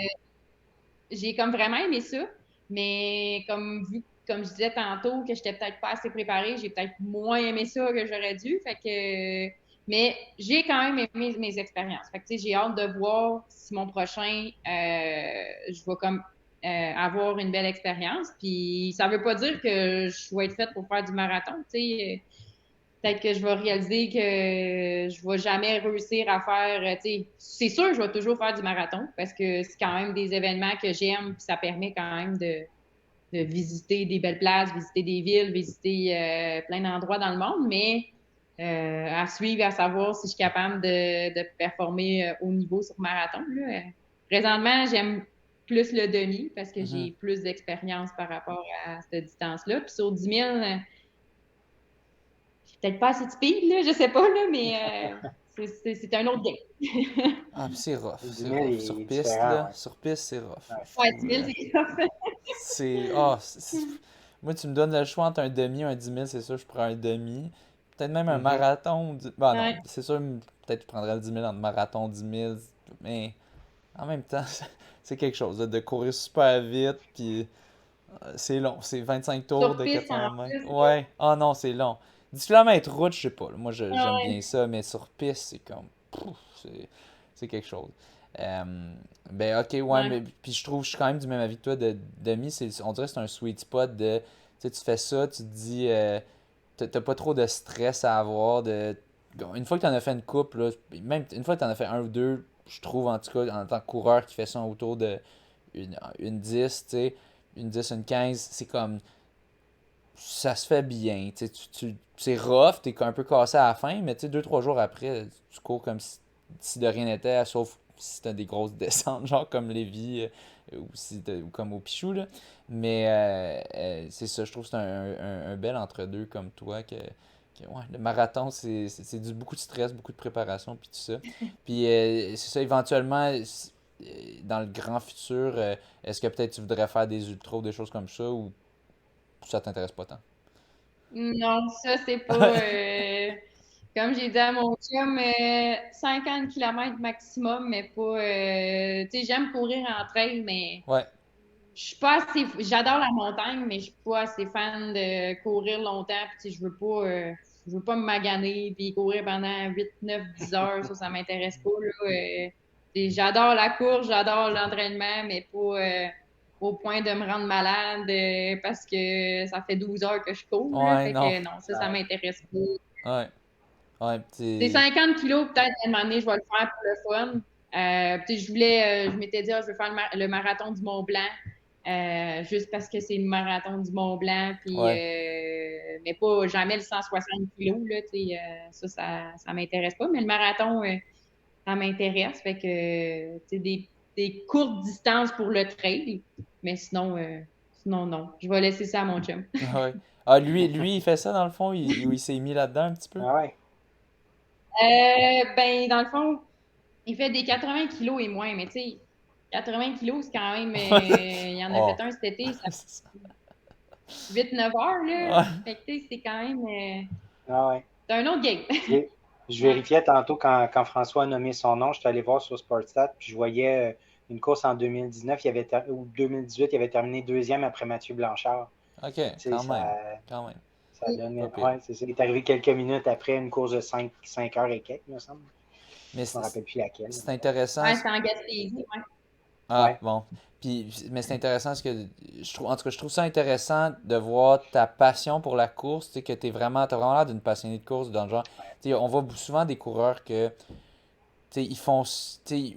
j'ai comme vraiment aimé ça, mais comme je disais tantôt, que j'étais peut-être pas assez préparée, j'ai peut-être moins aimé ça que j'aurais dû. Fait que, mais j'ai quand même aimé mes expériences. Fait que, tu sais, j'ai hâte de voir si mon prochain, je vais comme avoir une belle expérience. Puis ça veut pas dire que je vais être faite pour faire du marathon. Tu sais, peut-être que je vais réaliser que je vais jamais réussir à faire, tu sais, c'est sûr, je vais toujours faire du marathon parce que c'est quand même des événements que j'aime, puis ça permet quand même de visiter des belles places, visiter des villes, visiter plein d'endroits dans le monde, mais à suivre, à savoir si je suis capable de performer au niveau sur marathon, là. Présentement, j'aime plus le demi parce que Mhm. j'ai plus d'expérience par rapport à cette distance-là. Puis sur 10 000, peut-être pas assez de speed, là, je sais pas, là, mais c'est un autre game. Ah, puis c'est rough, Le c'est 10 000 rough. Sur est piste, différent, là, ouais. sur piste, c'est rough, Ouais. je Ouais, trouve. 10 000, c'est tough. C'est. Ah, moi, tu me donnes le choix entre un demi et un 10 000, c'est sûr, je prends un demi. Peut-être même un Mhm. marathon. Bon, non, Ouais. c'est sûr, peut-être que je prendrais le 10 000 entre marathon, 10 000. Mais en même temps, c'est quelque chose, là, de courir super vite, puis c'est long. C'est 25 tours Sur de piste, 400 en mètres. plus, là. Ouais. Ah non, c'est long. 10 km route, je sais pas, là. Moi, j'aime Ouais. bien ça, mais sur piste, c'est comme. Pouf, c'est quelque chose. Euh, ben, ok, ouais, Ouais. mais puis je trouve, je suis quand même du même avis que toi, de demi, on dirait que c'est un sweet spot de. Tu sais, tu fais ça, tu te dis. T'as pas trop de stress à avoir. Une fois que t'en as fait une coupe, là, même une fois que t'en as fait un ou deux, je trouve en tout cas, en tant que coureur qui fait ça autour de une 10, tu sais, une 10 une 15 c'est comme ça se fait bien. C'est rough, t'es un peu cassé à la fin, mais tu sais, 2-3 jours après, tu cours comme si de rien n'était, sauf si t'as des grosses descentes, genre comme Lévis ou comme au Pichou. Là. Mais c'est ça, je trouve que c'est un bel entre-deux comme toi. Ouais, le marathon, c'est beaucoup de stress, beaucoup de préparation, puis tout ça. Puis c'est ça, éventuellement, dans le grand futur, est-ce que peut-être tu voudrais faire des ultras ou des choses comme ça, ou ça t'intéresse pas tant? Non, ça, c'est pas. Comme j'ai dit à mon chum, 50 km maximum, mais pas. Tu sais, j'aime courir en trail, mais Ouais, je suis pas assez. J'adore la montagne, mais je suis pas assez fan de courir longtemps. Puis, tu sais, je veux pas me maganer puis courir pendant 8, 9, 10 heures. Ça m'intéresse pas, là. J'adore la course, j'adore l'entraînement, mais pas au point de me rendre malade parce que ça fait 12 heures que je cours, là. ouais, Fait non. que non, ça Ouais. m'intéresse pas. Ouais, ouais, C'est 50 kilos, peut-être, à un moment donné, je vais le faire pour le fun. Puis je m'étais dit, ah, je vais faire le marathon du Mont Blanc, juste parce que c'est le marathon du Mont Blanc, puis, ouais, mais pas jamais le 160 kilos, là, tu sais, ça m'intéresse pas, mais le marathon, ça m'intéresse, fait que, tu sais, des courtes distances pour le trail, mais sinon, non. Je vais laisser ça à mon chum. ouais. Ah, lui, il fait ça dans le fond, il s'est mis là-dedans un petit peu? Ah ouais. Ben, dans le fond, il fait des 80 kilos et moins, mais tu sais, 80 kilos, c'est quand même. Il en a Oh, fait un cet été, ça c'est ça. fait 8-9 heures, là. Ouais, Fait que tu sais, c'est quand même. Ah ouais. C'est un autre game. Je, je Ouais. vérifiais tantôt quand François a nommé son nom, je suis allé voir sur Sportstat, puis je voyais une course en 2019, ou 2018, il avait terminé deuxième après Mathieu Blanchard. ok, Tu sais, quand même, quand même, ça donne. pas pire. Ouais, c'est ça. Il est arrivé quelques minutes après une course de 5 heures et quelques, il me semble. Mais Je me rappelle plus laquelle. c'est intéressant. Ouais, c'est en Gaspésie. Ouais. Ah, Ouais. bon. Mais c'est intéressant ce que en tout cas, je trouve ça intéressant de voir ta passion pour la course, tu sais, que t'as vraiment l'air d'une passionnée de course dans le genre. Tu sais, on voit souvent des coureurs que tu sais, ils font, tu sais,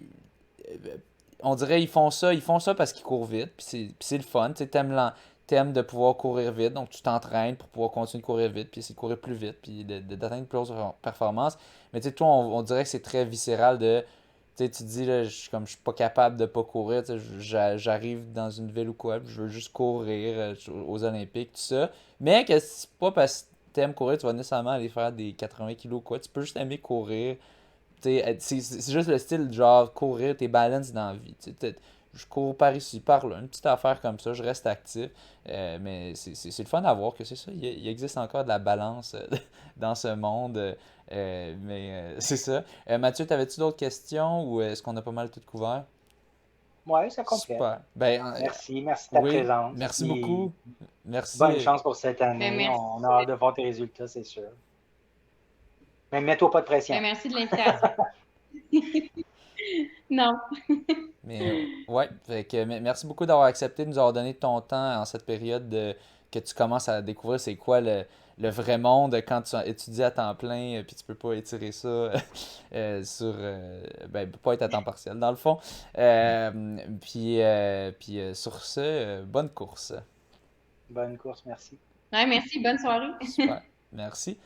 on dirait ils font ça parce qu'ils courent vite, puis c'est le fun, tu sais, t'aimes de pouvoir courir vite, donc tu t'entraînes pour pouvoir continuer de courir vite, puis essayer de courir plus vite, puis d'atteindre plus haute performance. Mais tu sais, toi, on dirait que c'est très viscéral de, tu sais, tu te dis, là, je suis pas capable de pas courir, tu sais, j'arrive dans une ville ou quoi, puis je veux juste courir aux Olympiques, tout ça. Mais que c'est pas parce que t'aimes courir, tu vas nécessairement aller faire des 80 kilos ou quoi, tu peux juste aimer courir. C'est juste le style, genre, courir, t'es balance dans la vie. Je cours par ici, par là, une petite affaire comme ça, je reste actif. Mais c'est le fun à voir que c'est ça. Il existe encore de la balance dans ce monde. C'est ça. Mathieu, t'avais-tu d'autres questions ou est-ce qu'on a pas mal tout couvert? Ouais, ça complète. Super. Ben, Merci de ta oui, présence. merci Puis beaucoup. Merci. bonne chance pour cette Ben, année. merci. On a hâte de voir tes résultats, c'est sûr. Mais mets-toi pas de pression. Ben, merci de l'invitation. Non. Mais ouais, fait que merci beaucoup d'avoir accepté de nous avoir donné ton temps en cette période que tu commences à découvrir c'est quoi le vrai monde quand tu étudies à temps plein puis tu peux pas étirer ça ben pas être à temps partiel dans le fond. Sur ce, bonne course. Bonne course, merci. Ouais, merci. Bonne soirée. Super. Merci.